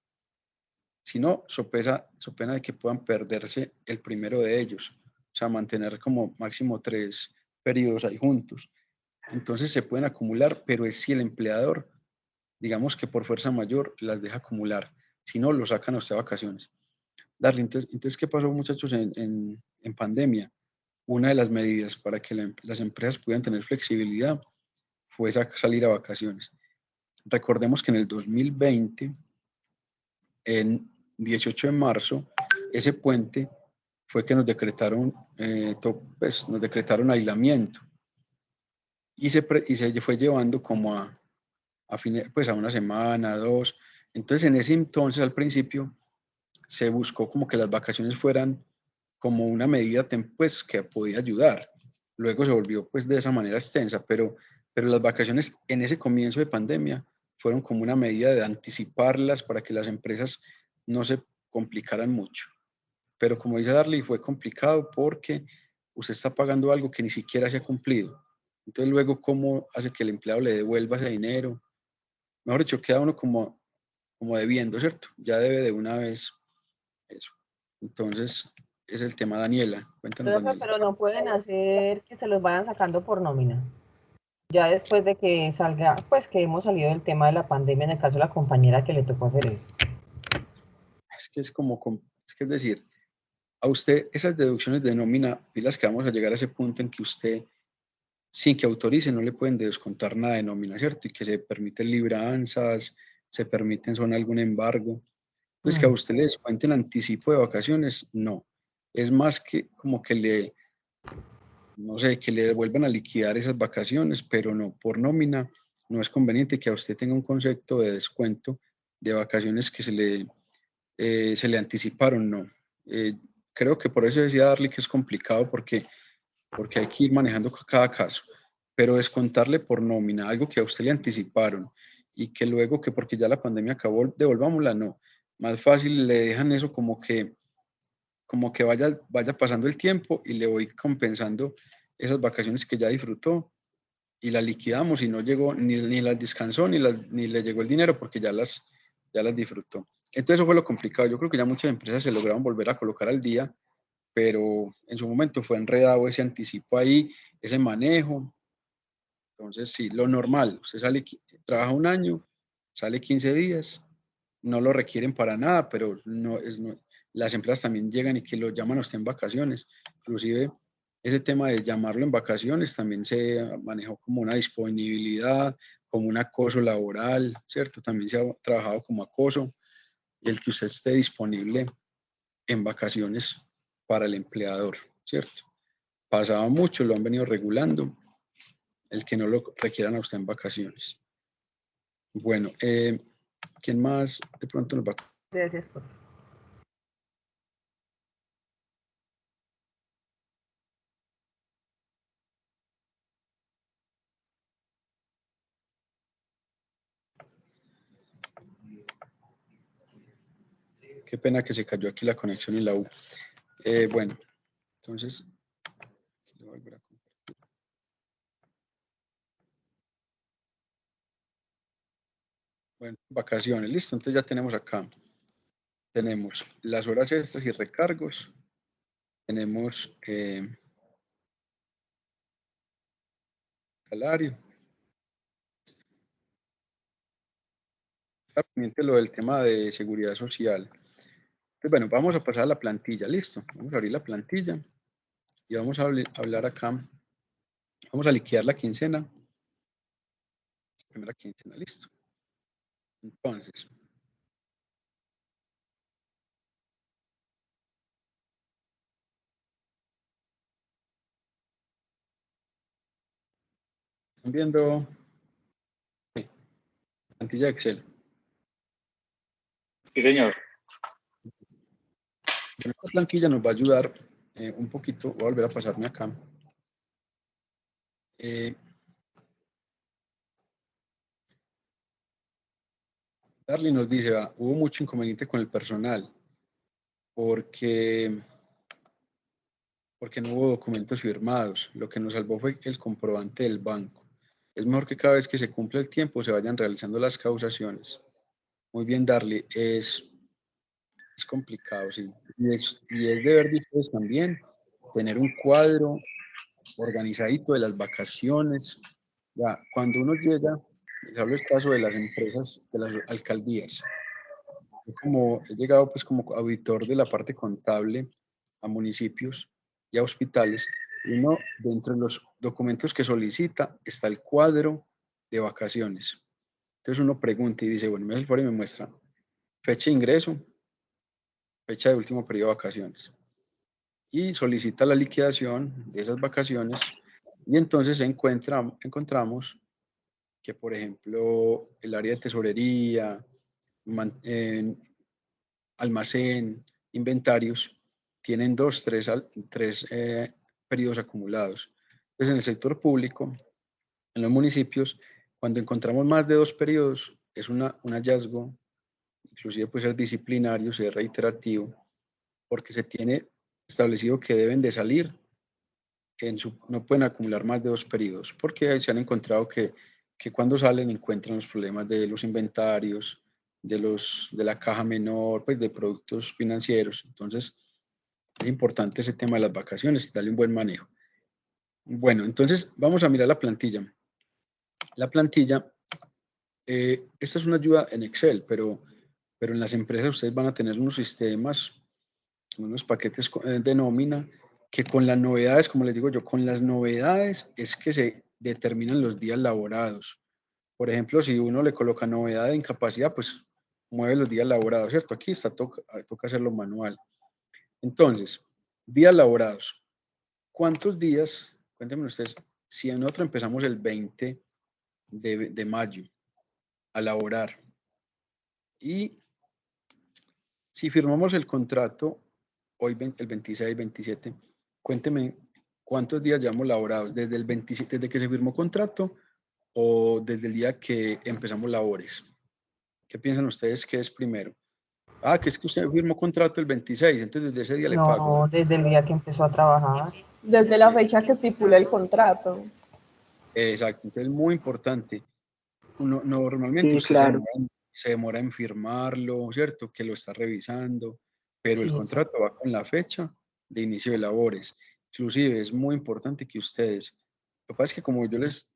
Si no, so pena de que puedan perderse el primero de ellos. O sea, mantener como máximo 3 periodos ahí juntos. Entonces se pueden acumular, pero es si el empleador, digamos que por fuerza mayor, las deja acumular. Si no, lo sacan a usted a vacaciones. Darle, entonces, ¿qué pasó, muchachos, en pandemia? Una de las medidas para que las empresas puedan tener flexibilidad fue salir a vacaciones. Recordemos que en el 2020, en 18 de marzo, ese puente fue que nos decretaron, nos decretaron aislamiento y se fue llevando como pues a una semana, 2. Entonces, en ese entonces, al principio, se buscó como que las vacaciones fueran como una medida pues, que podía ayudar. Luego se volvió pues de esa manera extensa, pero las vacaciones en ese comienzo de pandemia fueron como una medida de anticiparlas para que las empresas no se complicaran mucho. Pero como dice Darly, fue complicado porque usted está pagando algo que ni siquiera se ha cumplido. Entonces luego, ¿cómo hace que el empleado le devuelva ese dinero? Mejor dicho, queda uno como debiendo, ¿cierto? Ya debe de una vez eso. Entonces, es el tema. Daniela, cuéntanos, Profe, Daniela. pero no pueden hacer que se los vayan sacando por nómina. Ya después de que salga, pues que hemos salido del tema de la pandemia, en el caso de la compañera que le tocó hacer eso. Es que es decir, a usted esas deducciones de nómina, pilas que vamos a llegar a ese punto en que usted, sin que autorice, no le pueden descontar nada de nómina, ¿cierto? Y que se permiten libranzas, se permiten son algún embargo. Entonces, que a usted le descuenten anticipo de vacaciones, no. Es más que como que no sé, que le vuelvan a liquidar esas vacaciones, pero no, por nómina, no es conveniente que a usted tenga un concepto de descuento de vacaciones que se le anticiparon, no. Creo que por eso decía Darly que es complicado porque hay que ir manejando cada caso, pero descontarle por nómina algo que a usted le anticiparon y que luego que porque ya la pandemia acabó, devolvámosla, no. Más fácil le dejan eso como que vaya pasando el tiempo y le voy compensando esas vacaciones que ya disfrutó y las liquidamos y no llegó, ni las descansó, ni le llegó el dinero porque ya las disfrutó. Entonces eso fue lo complicado. Yo creo que ya muchas empresas se lograron volver a colocar al día, pero en su momento fue enredado ese anticipo ahí, ese manejo. Entonces sí, lo normal, usted trabaja un año, sale 15 días, no lo requieren para nada, pero las empresas también llegan y que lo llaman a usted en vacaciones. Inclusive ese tema de llamarlo en vacaciones también se manejó como una disponibilidad, como un acoso laboral, ¿cierto? También se ha trabajado como acoso, el que usted esté disponible en vacaciones para el empleador, ¿cierto? Pasaba mucho, lo han venido regulando, el que no lo requieran a usted en vacaciones. Bueno, ¿quién más de pronto nos va a... Gracias por... Qué pena que se cayó aquí la conexión en la U. Bueno, entonces, aquí lo voy a volver a compartir. Bueno, vacaciones, listo. Entonces ya tenemos acá. Tenemos las horas extras y recargos. Tenemos salario. Está pendiente lo del tema de seguridad social. Entonces, bueno, vamos a pasar a la plantilla, listo. Vamos a abrir la plantilla y vamos a hablar acá. Vamos a liquidar la quincena. Primera quincena, listo. Entonces, ¿están viendo? Sí, plantilla de Excel. Sí, señor. Bueno, esta plantilla nos va a ayudar un poquito. Voy a volver a pasarme acá. Darly nos dice, hubo mucho inconveniente con el personal porque no hubo documentos firmados. Lo que nos salvó fue el comprobante del banco. Es mejor que cada vez que se cumple el tiempo se vayan realizando las causaciones. Muy bien, Darly. Es complicado, sí. Y es deber de ustedes también tener un cuadro organizadito de las vacaciones. Ya, cuando uno llega, les hablo el caso de las empresas, de las alcaldías. He llegado pues como auditor de la parte contable a municipios y a hospitales. Uno, dentro de los documentos que solicita, está el cuadro de vacaciones. Entonces uno pregunta y dice, bueno, me hace el y me muestra fecha de ingreso, fecha de último periodo de vacaciones. Y solicita la liquidación de esas vacaciones y entonces encontramos que, por ejemplo, el área de tesorería, almacén, inventarios, tienen 2, 3 periodos acumulados. Entonces, en el sector público, en los municipios, cuando encontramos más de 2 periodos, es un hallazgo, inclusive puede ser disciplinario, ser reiterativo, porque se tiene establecido que deben de salir, no pueden acumular más de 2 periodos, porque se han encontrado que cuando salen encuentran los problemas de los inventarios, de la caja menor, pues de productos financieros. Entonces, es importante ese tema de las vacaciones, darle un buen manejo. Bueno, entonces vamos a mirar la plantilla. La plantilla, esta es una ayuda en Excel, pero en las empresas ustedes van a tener unos sistemas, unos paquetes de nómina, que con las novedades, como les digo yo, con las novedades es que se determinan los días laborados. Por ejemplo, si uno le coloca novedad de incapacidad, pues mueve los días laborados, ¿cierto? Aquí toca hacerlo manual. Entonces, días laborados. ¿Cuántos días? Cuéntenme ustedes, si nosotros empezamos el 20 de mayo a laborar y si firmamos el contrato hoy, el 26, 27, cuéntenme cuántos días llevamos laborados, desde el 27, desde que se firmó contrato o desde el día que empezamos labores. ¿Qué piensan ustedes que es primero? Que es que usted firmó contrato el 26, entonces desde ese día le pago. No, desde el día que empezó a trabajar. Desde la fecha que estipula el contrato. Exacto, entonces es muy importante. Normalmente Sí, usted claro. se demora en firmarlo, ¿cierto? Que lo está revisando, pero el Sí, contrato va con la fecha de inicio de labores. Inclusive es muy importante que ustedes, lo que pasa es que como yo les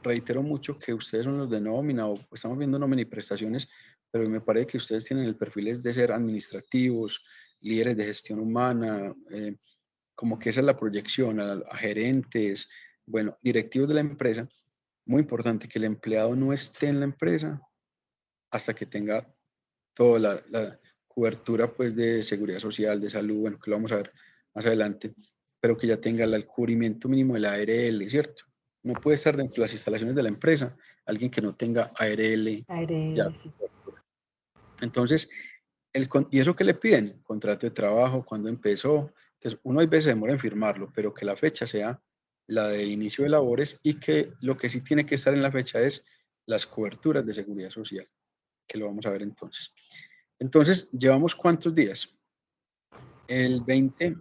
reitero mucho que ustedes son los de nómina o estamos viendo nómina y prestaciones, pero me parece que ustedes tienen el perfil de ser administrativos, líderes de gestión humana, como que esa es la proyección a gerentes, bueno, directivos de la empresa. Muy importante que el empleado no esté en la empresa hasta que tenga toda la cobertura pues de seguridad social, de salud, bueno, que lo vamos a ver más adelante, pero que ya tenga el cubrimiento mínimo de la ARL, ¿cierto? No puede estar dentro de las instalaciones de la empresa alguien que no tenga ARL. Ya. Sí. Entonces, ¿y eso qué le piden? Contrato de trabajo, cuándo empezó. Entonces, uno a veces se demora en firmarlo, pero que la fecha sea la de inicio de labores y que lo que sí tiene que estar en la fecha es las coberturas de seguridad social, que lo vamos a ver entonces. Entonces, ¿llevamos cuántos días? El 20.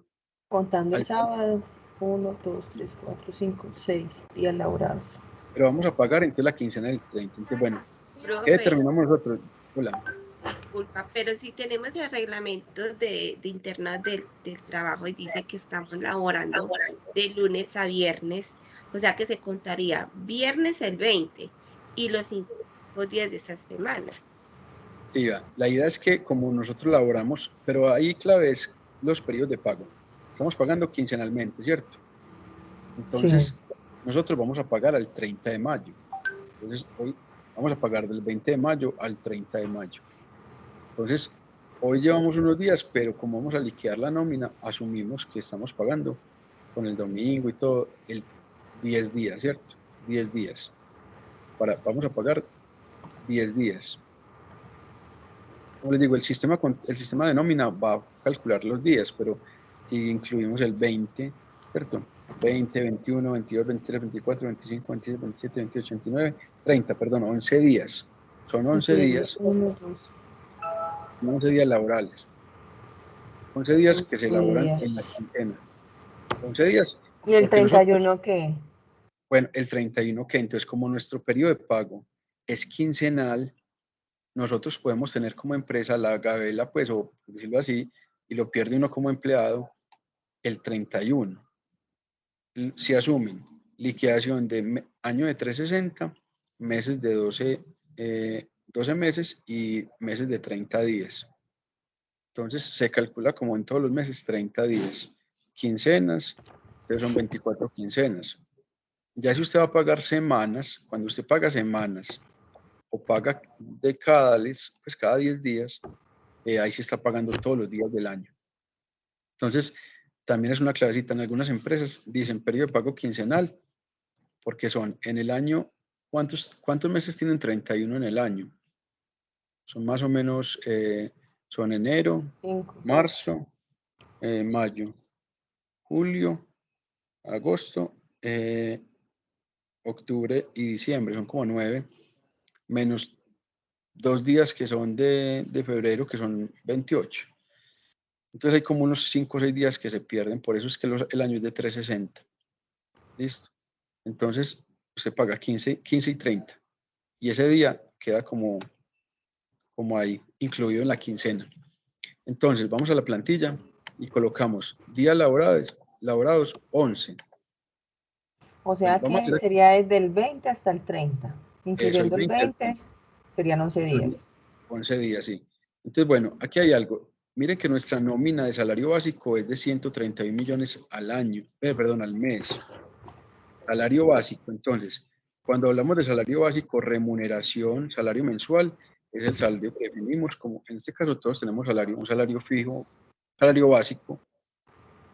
Contando el sábado, 1, 2, 3, 4, 5, 6 días laborados. Pero vamos a pagar entonces la quincena del 30. Entonces, bueno, ¿qué Profe, determinamos nosotros? Hola. disculpa, pero si tenemos el reglamento de internas del trabajo y dice que estamos laborando de lunes a viernes, o sea que se contaría viernes el 20 y los 5 días de esta semana. Sí, la idea es que como nosotros laboramos, pero ahí clave es los periodos de pago. Estamos pagando quincenalmente, ¿cierto? Entonces, sí, nosotros vamos a pagar al 30 de mayo. Entonces, hoy vamos a pagar del 20 de mayo al 30 de mayo. Entonces, hoy llevamos unos días, pero como vamos a liquidar la nómina, asumimos que estamos pagando con el domingo y todo, el 10 días, ¿cierto? 10 días. Vamos a pagar 10 días. Como les digo, el sistema de nómina va a calcular los días, pero si incluimos el 20, ¿cierto? 20, 21, 22, 23, 24, 25, 26, 27, 28, 29, 30, perdón, 11 días. Son 11 días. 11 días laborales. 11 días que se elaboran en la quincena. 11 días. ¿Y el 31 qué? Bueno, el 31 que entonces como nuestro periodo de pago es quincenal, nosotros podemos tener como empresa la gabela, pues, o decirlo así, y lo pierde uno como empleado el 31. Si asumen liquidación de año de 360, meses de 12 meses y meses de 30 días. Entonces se calcula como en todos los meses 30 días. Quincenas, entonces son 24 quincenas. Ya si usted va a pagar semanas, cuando usted paga semanas o paga decadales, pues cada 10 días, ahí se está pagando todos los días del año. Entonces, también es una clavecita. En algunas empresas dicen periodo de pago quincenal, porque son en el año, ¿cuántos meses tienen 31 en el año? Son más o menos, son enero, 5. marzo, mayo, julio, agosto, octubre y diciembre, son como 9, menos 2 días que son de febrero, que son 28. Entonces hay como unos 5 o 6 días que se pierden, por eso es que el año es de 360. ¿Listo? Entonces usted paga 15 y 30. Y ese día queda como ahí, incluido en la quincena. Entonces vamos a la plantilla y colocamos días laborados 11. O sea que sería desde el 20 hasta el 30, incluyendo el 20, serían 11 días. 11 días, sí. Entonces, bueno, aquí hay algo. Miren que nuestra nómina de salario básico es de 131 millones al año, al mes. Salario básico, entonces, cuando hablamos de salario básico, remuneración, salario mensual, es el salario que definimos como, en este caso todos tenemos un salario fijo, salario básico,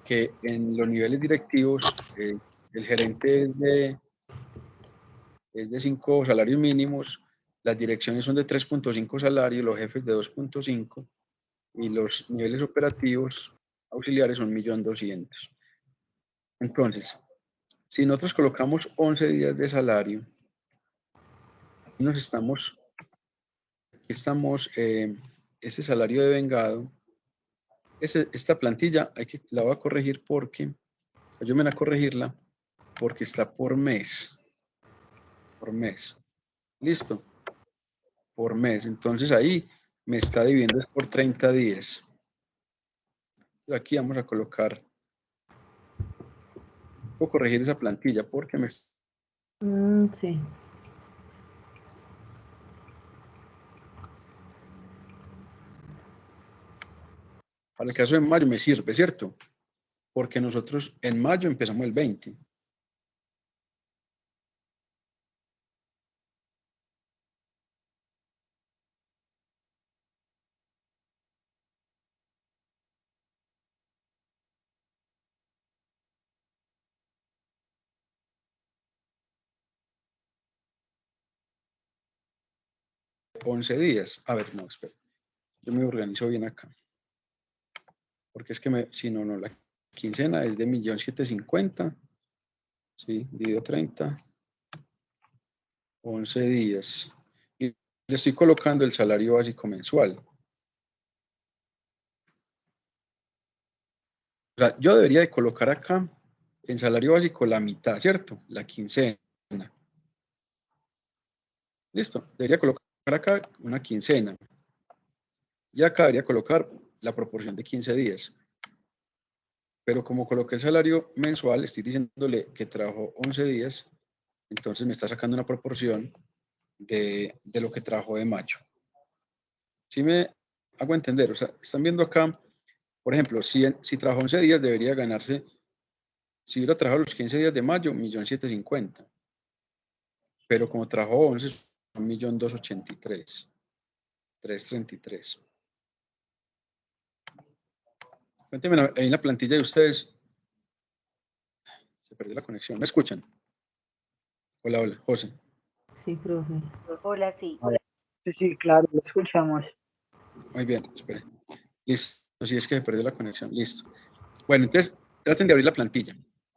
que en los niveles directivos, el gerente es de 5 salarios mínimos, las direcciones son de 3.5 salarios, los jefes de 2.5 y los niveles operativos auxiliares son 1.200.000. Entonces, si nosotros colocamos 11 días de salario, aquí este salario de vengado, esta plantilla la voy a corregir porque, yo me voy a corregirla porque está por mes. Por mes. ¿Listo? Por mes. Entonces ahí me está dividiendo por 30 días. Aquí vamos a colocar, voy a corregir esa plantilla porque me... Sí. Para el caso de mayo me sirve, ¿cierto? porque nosotros en mayo empezamos el 20. $11 días. A ver, no, espera. Yo me organizo bien acá. Porque es que si no, la quincena es de 1.750.000. Sí, dividido 30. 11 días. Y le estoy colocando el salario básico mensual. O sea, yo debería de colocar acá en salario básico la mitad, ¿cierto? La quincena. Listo. Debería colocar acá una quincena. Y acá debería colocar la proporción de 15 días. Pero como coloqué el salario mensual, estoy diciéndole que trabajó 11 días, entonces me está sacando una proporción de lo que trabajó de mayo. ¿Sí me hago entender? O sea, están viendo acá, por ejemplo, si trabajó 11 días, debería ganarse, si hubiera trabajado los 15 días de mayo, 1.750.000. Pero como trabajó 11, son 1.283.333. Cuéntenme ahí en la plantilla de ustedes. Se perdió la conexión. ¿Me escuchan? Hola, hola, José. Sí, profe. Hola, sí. Sí, claro, lo escuchamos. Muy bien, espere. Listo, si es que se perdió la conexión. Listo. Bueno, entonces traten de abrir la plantilla.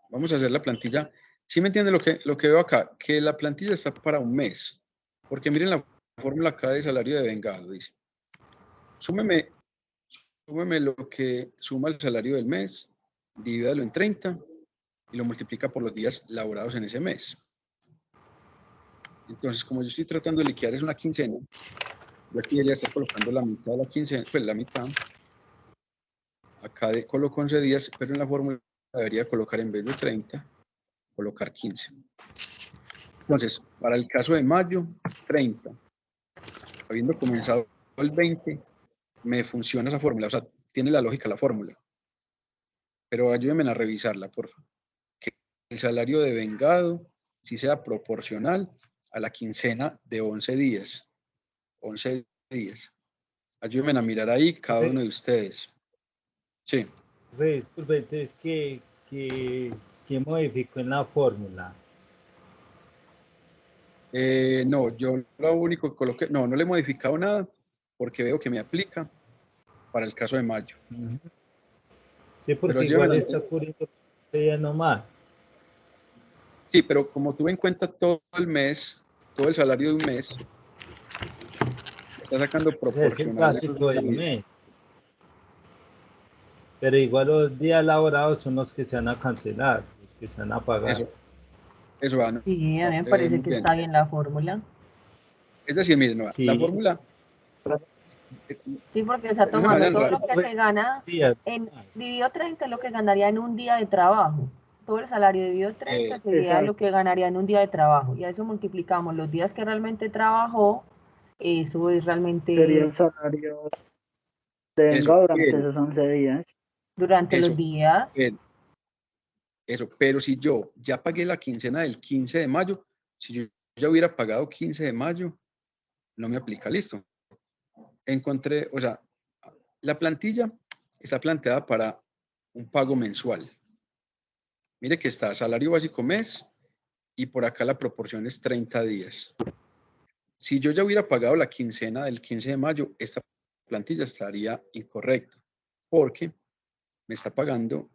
Vamos a hacer la plantilla. ¿Sí me entienden lo que veo acá? Que la plantilla está para un mes. Porque miren la fórmula acá de salario de vengado. Dice, súmeme lo que suma el salario del mes, divídalo en 30 y lo multiplica por los días laborados en ese mes. Entonces, como yo estoy tratando de liquidar es una quincena, yo aquí debería estar colocando la mitad de la quincena, pues la mitad. Acá coloco 11 días, pero en la fórmula debería colocar en vez de 30, colocar 15. Entonces, para el caso de mayo, 30. Habiendo comenzado el 20, me funciona esa fórmula, o sea, tiene la lógica la fórmula. Pero ayúdenme a revisarla, por favor. Que el salario de vengado sí sea proporcional a la quincena de 11 días. 11 días. Ayúdenme a mirar ahí cada uno de ustedes. Sí. Disculpe, entonces, ¿qué modificó en la fórmula? No, yo lo único que coloqué, no le he modificado nada porque veo que me aplica para el caso de mayo. Sí, porque pero igual está cubriendo ya nomás. Sí, pero como tuve en cuenta todo el mes, todo el salario de un mes, está sacando proporcional. Es el básico del mes. Pero igual los días laborados son los que se van a cancelar, los que se van a pagar. Eso va, ¿no? Sí, a mí me parece que está bien la fórmula. Es decir, miren, no, sí. La fórmula... Sí, porque está tomando todo lo que se gana en dividido 30 es lo que ganaría en un día de trabajo. Todo el salario dividido 30 sería lo que ganaría en un día de trabajo. Y a eso multiplicamos los días que realmente trabajó. Eso es realmente... Sería el salario de vengado durante esos 11 días. Durante los días. Pero si yo ya pagué la quincena del 15 de mayo, si yo ya hubiera pagado 15 de mayo, no me aplica, listo. Encontré, o sea, la plantilla está planteada para un pago mensual. Mire que está salario básico mes y por acá la proporción es 30 días. Si yo ya hubiera pagado la quincena del 15 de mayo, esta plantilla estaría incorrecta porque me está pagando,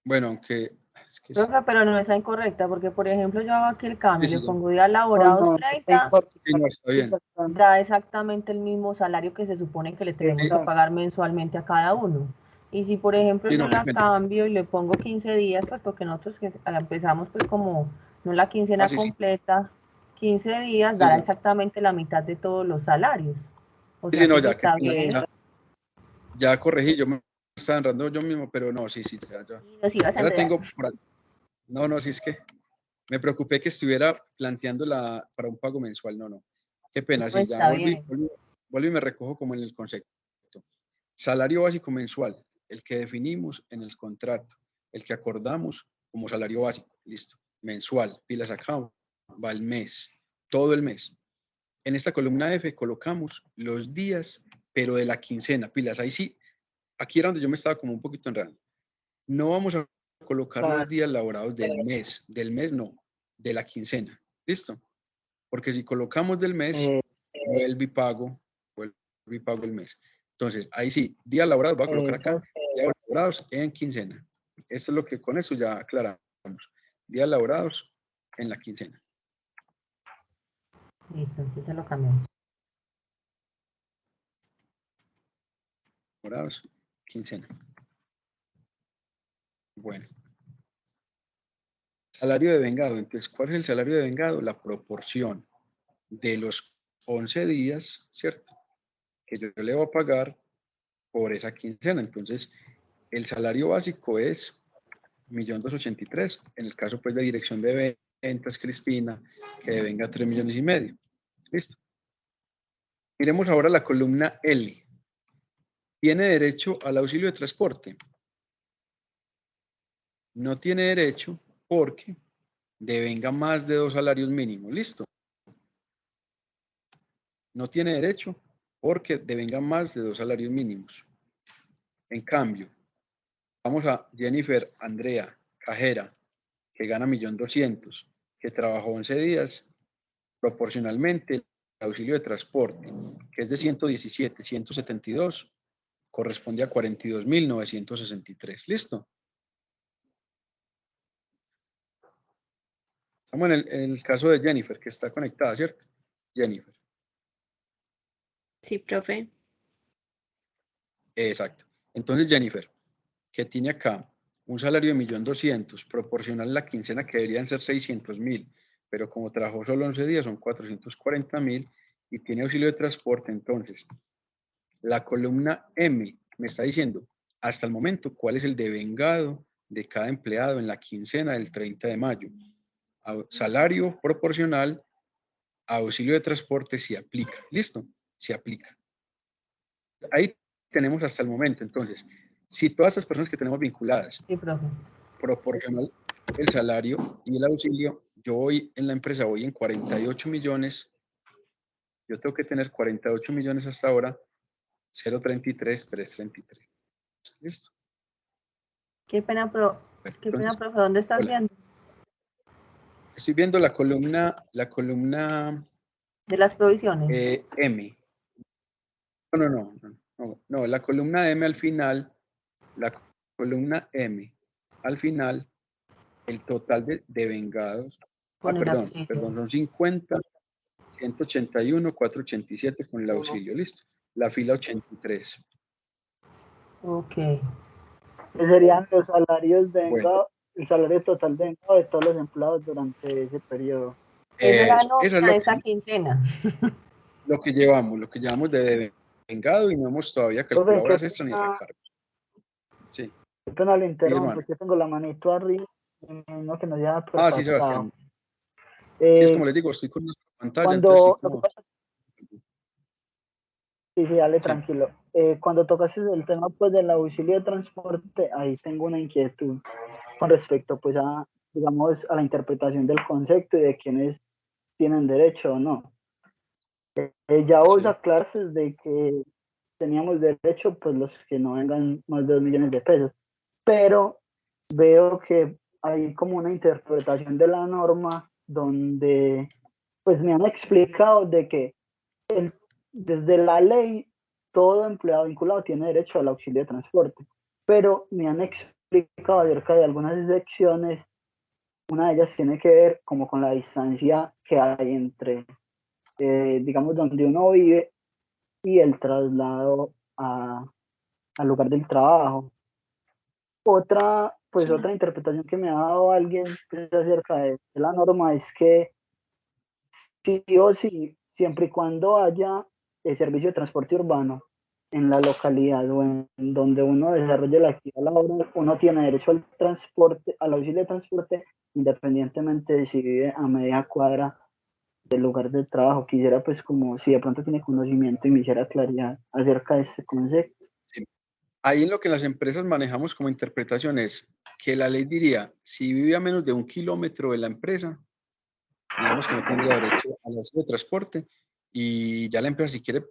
bueno, aunque... Profe, pero no está incorrecta porque, por ejemplo, yo hago aquí el cambio, le pongo días laborados 30, no, está bien. Da exactamente el mismo salario que se supone que le tenemos que pagar mensualmente a cada uno. Y si, por ejemplo, yo la cambio y le pongo 15 días, pues porque nosotros empezamos pues como no la quincena completa, 15 días dará exactamente la mitad de todos los salarios. O sea, que está bien. Ya corregí, yo me estaba enredando yo mismo, pero no, sí, ya. Ahora tengo no, si es que me preocupé que estuviera planteando para un pago mensual, no. Qué pena, sí, ya vuelvo y me recojo como en el concepto. Salario básico mensual, el que definimos en el contrato. el que acordamos como salario básico, listo, mensual, pilas acá, va el mes, todo el mes. En esta columna F colocamos los días, pero de la quincena, pilas, ahí sí, aquí era donde yo me estaba como un poquito enredando. No vamos a colocar los días laborados del mes no, de la quincena, ¿listo? Porque si colocamos del mes, vuelve y pago el mes. Entonces, ahí sí, días laborados, voy a colocar acá, días laborados en quincena. Esto es lo que con eso ya aclaramos. Días laborados en la quincena. Listo, entonces lo cambiamos. Laborados, quincena. Bueno. Salario de vengado. Entonces, ¿cuál es el salario de vengado? La proporción de los 11 días, ¿cierto? Que yo le voy a pagar por esa quincena. Entonces, el salario básico es 1.283.000. En el caso, pues, de dirección de ventas, Cristina, que devenga 3,5 millones. ¿Listo? Miremos ahora la columna L. ¿Tiene derecho al auxilio de transporte? No tiene derecho porque devenga más de 2 salarios mínimos. ¿Listo? No tiene derecho porque devenga más de 2 salarios mínimos. En cambio, vamos a Jennifer Andrea Cajera, que gana 1.200.000, que trabajó 11 días, proporcionalmente el auxilio de transporte, que es de 117.172, corresponde a 42.963. ¿Listo? Estamos en el caso de Jennifer, que está conectada, ¿cierto? Jennifer. Sí, profe. Exacto. Entonces, Jennifer, que tiene acá un salario de 1.200.000, proporcional a la quincena que deberían ser 600.000, pero como trabajó solo 11 días son 440.000 y tiene auxilio de transporte. Entonces, la columna M me está diciendo hasta el momento cuál es el devengado de cada empleado en la quincena del 30 de mayo. Salario proporcional, auxilio de transporte se aplica. ¿Listo? Se aplica. Ahí tenemos hasta el momento. Entonces, si todas estas personas que tenemos vinculadas, sí, profe, proporcional el salario y el auxilio, yo hoy en la empresa voy en 48 millones, yo tengo que tener 48 millones hasta ahora, 033,333. ¿Listo? qué pena, Entonces, profe, ¿dónde estás hola. viendo? Estoy viendo la columna De las provisiones. M. No, la columna M al final, la columna M al final, el total de vengados. Con el Perdón, auxilio. son 50, 181, 487 con el auxilio, listo. La fila 83. Ok. Que serían los salarios de Bueno, vengado, el salario total de vengado de todos los empleados durante ese periodo. Esa es la esa nómina es de esta quincena. lo que llevamos de vengado y no hemos todavía Profe, calculado horas extra ni recargos. Sí, qué pena le mi interrumpo, hermano. porque tengo la manito arriba y no que nos haya Sí, pasado. Sebastián. Sí, es como les digo, estoy con nuestra pantalla, entonces estoy como... Sí, dale, Sí. tranquilo. Cuando tocaste el tema pues del auxilio de transporte, ahí tengo una inquietud con respecto pues a, digamos, a la interpretación del concepto y de quiénes tienen derecho o no. Ya vos Sí. aclaraste de que teníamos derecho pues los que no vengan más de 2 millones de pesos, pero veo que hay como una interpretación de la norma donde pues me han explicado de que desde la ley todo empleado vinculado tiene derecho al auxilio de transporte, pero me han explicado acerca de algunas excepciones. Una de ellas tiene que ver como con la distancia que hay entre, digamos, donde uno vive y el traslado al lugar del trabajo. Otra, pues Sí. otra interpretación que me ha dado alguien pues, acerca de la norma es que sí o sí, siempre y cuando haya servicio de transporte urbano en la localidad o en donde uno desarrolle la actividad laboral, uno tiene derecho al transporte, al auxilio de transporte, independientemente de si vive a media cuadra del lugar de trabajo. Quisiera pues como si de pronto tiene conocimiento y me hiciera claridad acerca de este concepto. Sí. Ahí en lo que las empresas manejamos como interpretación es que la ley diría, si vive a menos de 1 kilómetro de la empresa, digamos que no tendría derecho al auxilio de transporte, y ya la empresa, si quiere,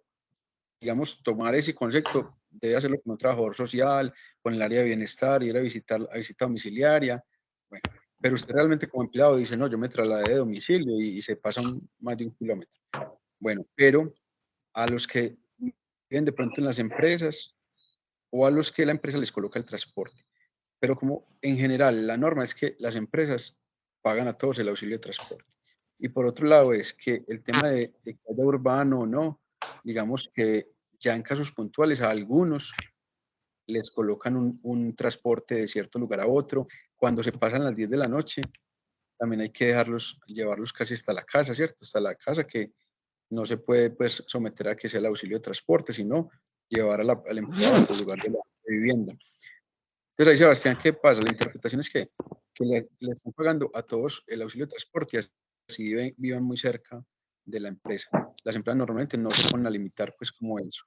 digamos, tomar ese concepto, debe hacerlo con un trabajador social, con el área de bienestar, ir a visitar a visita domiciliaria. Bueno, pero usted realmente como empleado dice, no, yo me trasladé de domicilio y se pasa más de 1 kilómetro. Bueno, pero a los que viven de pronto en las empresas o a los que la empresa les coloca el transporte. Pero como en general la norma es que las empresas pagan a todos el auxilio de transporte. Y por otro lado es que el tema de que haya urbano o no, digamos que ya en casos puntuales a algunos les colocan un transporte de cierto lugar a otro. Cuando se pasan las 10 de la noche, también hay que llevarlos casi hasta la casa, ¿cierto? Hasta la casa, que no se puede pues someter a que sea el auxilio de transporte, sino llevar al empleado hasta el lugar de vivienda. Entonces ahí, Sebastián, ¿qué pasa? La interpretación es que le están pagando a todos el auxilio de transporte y así vivan muy cerca de la empresa. Las empresas normalmente no se ponen a limitar pues como eso.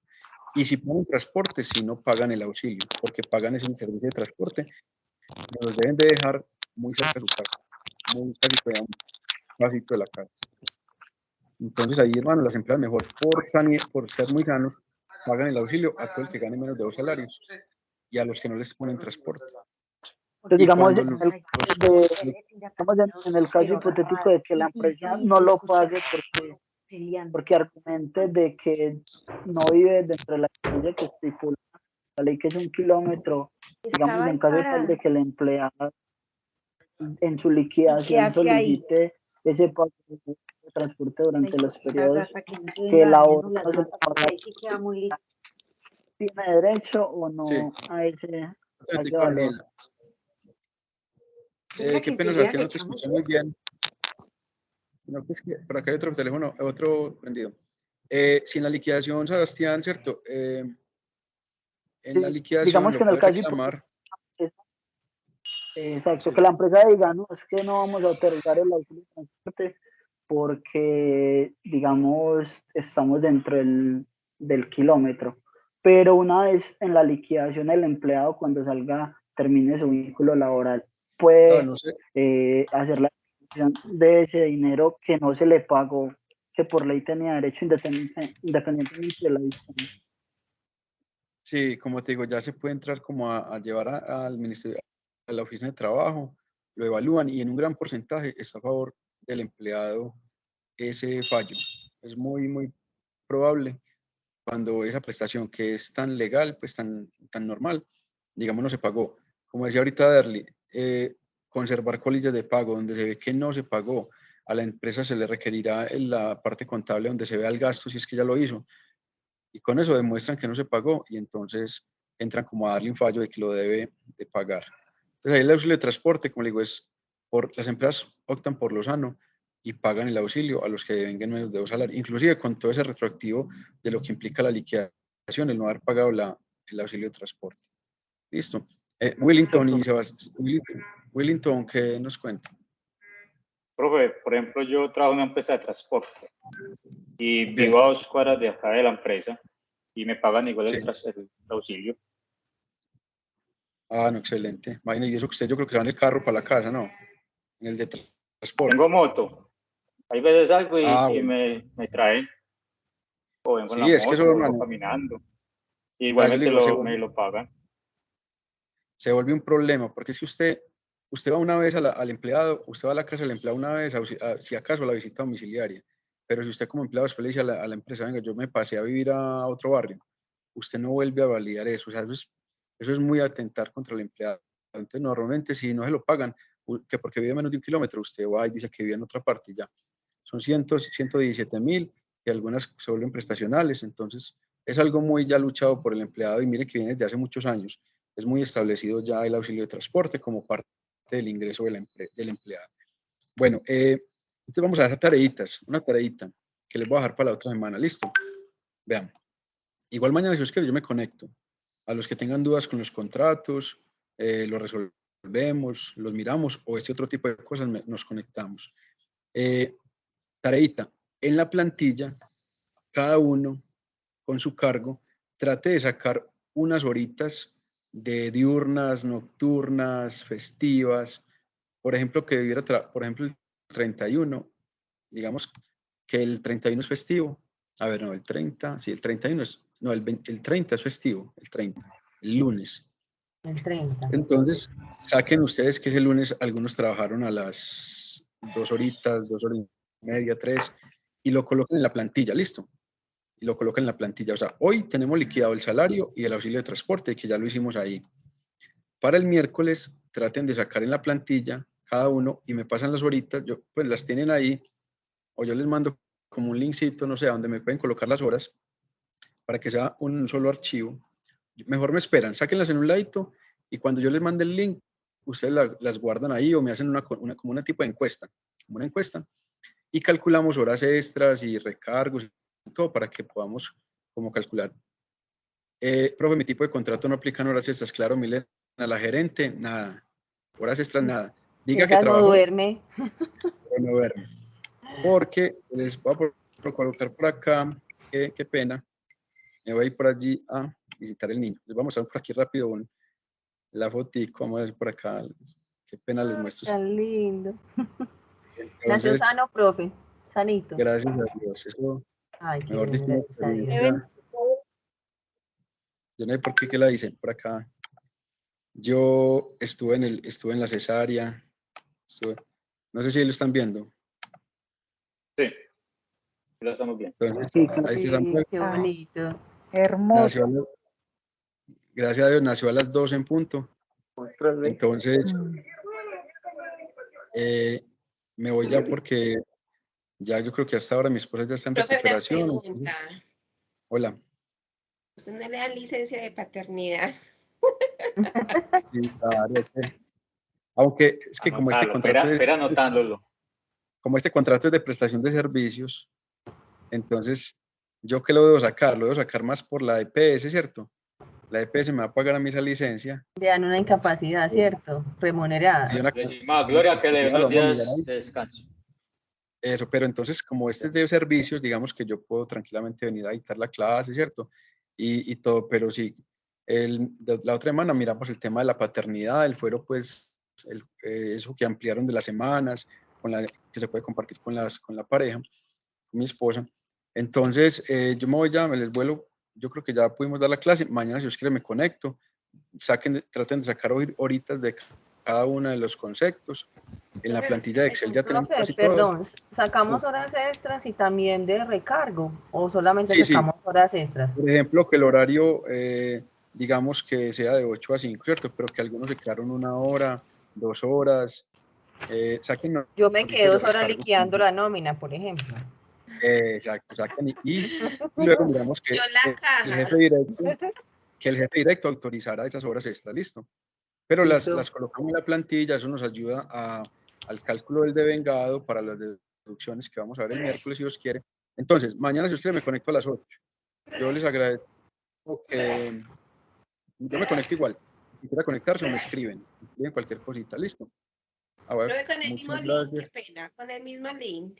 Y si ponen transporte, si no pagan el auxilio, porque pagan ese servicio de transporte, los deben de dejar muy cerca de su casa, muy casi que a un pasito de la casa. Entonces ahí, hermano, las empresas mejor por ser muy sanos, pagan el auxilio a todo el que gane menos de 2 salarios y a los que no les ponen transporte. Entonces, Y digamos, cuando en el caso hipotético de que la empresa no lo pague porque argumente de que no vive dentro de la ley que estipula la ley, que es 1 kilómetro, digamos, en caso tal de que el empleado en su liquidación solicite ese pago de transporte durante los periodos que la hora no se paga, ¿tiene derecho o no sí, a ese valor? Camila. Qué pena, Sebastián, no te escuché muy bien. No, pues que por acá hay otro teléfono, otro prendido. Si en la liquidación, Sebastián, ¿cierto? En la liquidación digamos que lo en el puedes caso reclamar. Exacto, Sí. que la empresa diga, no, es que no vamos a otorgar el auxilio de transporte porque, digamos, estamos dentro del kilómetro. Pero una vez en la liquidación, el empleado, cuando salga, termine su vínculo laboral, puede No sé. hacer la liquidación de ese dinero que no se le pagó, que por ley tenía derecho independientemente de la distancia. Sí, como te digo, ya se puede entrar como a llevar al ministerio, a la oficina de trabajo, lo evalúan y en un gran porcentaje está a favor del empleado ese fallo. Es muy, muy probable cuando esa prestación que es tan legal, pues tan normal, digamos, no se pagó. Como decía ahorita Derly, conservar colillas de pago donde se ve que no se pagó, a la empresa se le requerirá en la parte contable donde se vea el gasto si es que ya lo hizo, y con eso demuestran que no se pagó y entonces entran como a darle un fallo de que lo debe de pagar. Entonces ahí el auxilio de transporte, como le digo, las empresas optan por lo sano y pagan el auxilio a los que devengan menos de 2 salarios, inclusive con todo ese retroactivo de lo que implica la liquidación, el no haber pagado el auxilio de transporte. Listo. Willington y Sebastián. Willington, ¿qué nos cuenta? Profe, por ejemplo, yo trabajo en una empresa de transporte y vivo a 2 cuadras de acá de la empresa y me pagan igual Sí. el auxilio. Ah, no, excelente. Imagínate, y eso que usted, yo creo que se va en el carro para la casa, ¿no? En el de transporte. Tengo moto. Hay veces salgo y bueno. me traen. O vengo en la Sí, es que eso, moto, o vengo hermano, caminando. yo Igualmente le digo, me lo pagan. se vuelve un problema, porque es que usted va una vez al empleado, usted va a la casa del empleado una vez, si acaso a la visita domiciliaria, pero si usted como empleado después le dice a la empresa, venga, yo me pasé a vivir a otro barrio, usted no vuelve a validar eso, o sea, eso es muy atentar contra el empleado. Entonces, normalmente si no se lo pagan, que porque vive menos de 1 kilómetro, usted va y dice que vive en otra parte y ya. Son 117.000 y algunas se vuelven prestacionales, entonces es algo muy ya luchado por el empleado y mire que viene desde hace muchos años. Es muy establecido ya el auxilio de transporte como parte del ingreso del empleado. Bueno, entonces vamos a hacer tareitas, una tareita que les voy a dejar para la otra semana, ¿listo? Vean, igual mañana si os quiero yo me conecto. A los que tengan dudas con los contratos, los resolvemos, los miramos o este otro tipo de cosas nos conectamos. Tareita, en la plantilla, cada uno con su cargo, trate de sacar unas horitas de diurnas, nocturnas, festivas. Por ejemplo, que debiera, por ejemplo, el 31, digamos que el 31 es festivo. A ver, no, el 30, sí, el 31 es, no, el 30 es festivo, el 30, el lunes. El 30. Entonces, saquen ustedes que ese lunes algunos trabajaron a las 2 horitas, 2 horas y media, 3, y lo coloquen en la plantilla, listo. Y lo colocan en la plantilla. O sea, hoy tenemos liquidado el salario y el auxilio de transporte, que ya lo hicimos ahí. Para el miércoles, traten de sacar en la plantilla cada uno y me pasan las horitas, yo, pues las tienen ahí, o yo les mando como un linkcito, no sé, donde me pueden colocar las horas, para que sea un solo archivo. Mejor me esperan, sáquenlas en un ladito y cuando yo les mande el link, ustedes las guardan ahí o me hacen como una tipo de encuesta, como una encuesta, y calculamos horas extras y recargos y todo para que podamos como calcular. Profe, mi tipo de contrato no aplican horas extras, claro, Milena, a la gerente, nada, horas extras, nada. Diga que Esa no trabajo, duerme. pero no duerme. Porque les voy a colocar por acá, qué pena, me voy a ir por allí a visitar el niño. Les vamos a mostrar por aquí rápido la fotico, vamos a ver por acá, qué pena les muestro. Tan lindo. Entonces, Nació sano, profe, sanito. gracias a Dios, eso, Ay, qué mejor bien, dicho, gracias a Dios. yo no sé por qué la dicen por acá. Yo estuve en la cesárea, no sé si lo están viendo. Sí, lo estamos viendo. Entonces, Sí, ahí Sí, está Samuel. qué bonito. hermoso. Gracias a Dios nació a las 12 en punto. Entonces, me voy ya porque ya yo creo que hasta ahora mi esposa ya está en Profe, una recuperación. pregunta. Hola. ¿Usted no le da licencia de paternidad? Sí, claro, aunque es que como este contrato espera anotándolo. como este contrato es de prestación de servicios, entonces yo que lo debo sacar más por la EPS, ¿cierto? La EPS me va a pagar a mí esa licencia. Le dan una incapacidad, ¿cierto? Sí, Remunerada. Le decimos a Gloria que le dé unos vamos a mirar días ahí. de descanso. Eso, pero entonces como este es de servicios, digamos que yo puedo tranquilamente venir a dictar la clase, ¿cierto? Y todo, pero sí, la otra semana miramos el tema de la paternidad, el fuero, pues, eso que ampliaron de las semanas, que se puede compartir con la pareja, con mi esposa. Entonces, yo me voy ya, me les vuelo, yo creo que ya pudimos dar la clase, mañana si os quieren me conecto, traten de sacar horitas de cada uno de los conceptos. En la plantilla de Excel ya tenemos Profe, casi todo. perdón, ¿sacamos horas extras y también de recargo? ¿O solamente sacamos horas extras? Por ejemplo, que el horario, digamos que sea de 8 a 5, ¿cierto? Pero que algunos se quedaron 1 hora, 2 horas. Saquen Yo me quedé 2 horas recargo. liquidando la nómina, por ejemplo. Exacto, saquen. Y luego miramos que el jefe directo autorizara esas horas extra, ¿listo? Pero las colocamos en la plantilla, eso nos ayuda al cálculo del devengado para las deducciones que vamos a ver el miércoles si Dios quiere. Entonces, mañana si Dios quiere me conecto a las 8. Yo les agradezco que yo me conecto igual. Si quiera conectarse, me escriben cualquier cosita, listo. Pero con el mismo link, qué pena, con el mismo link.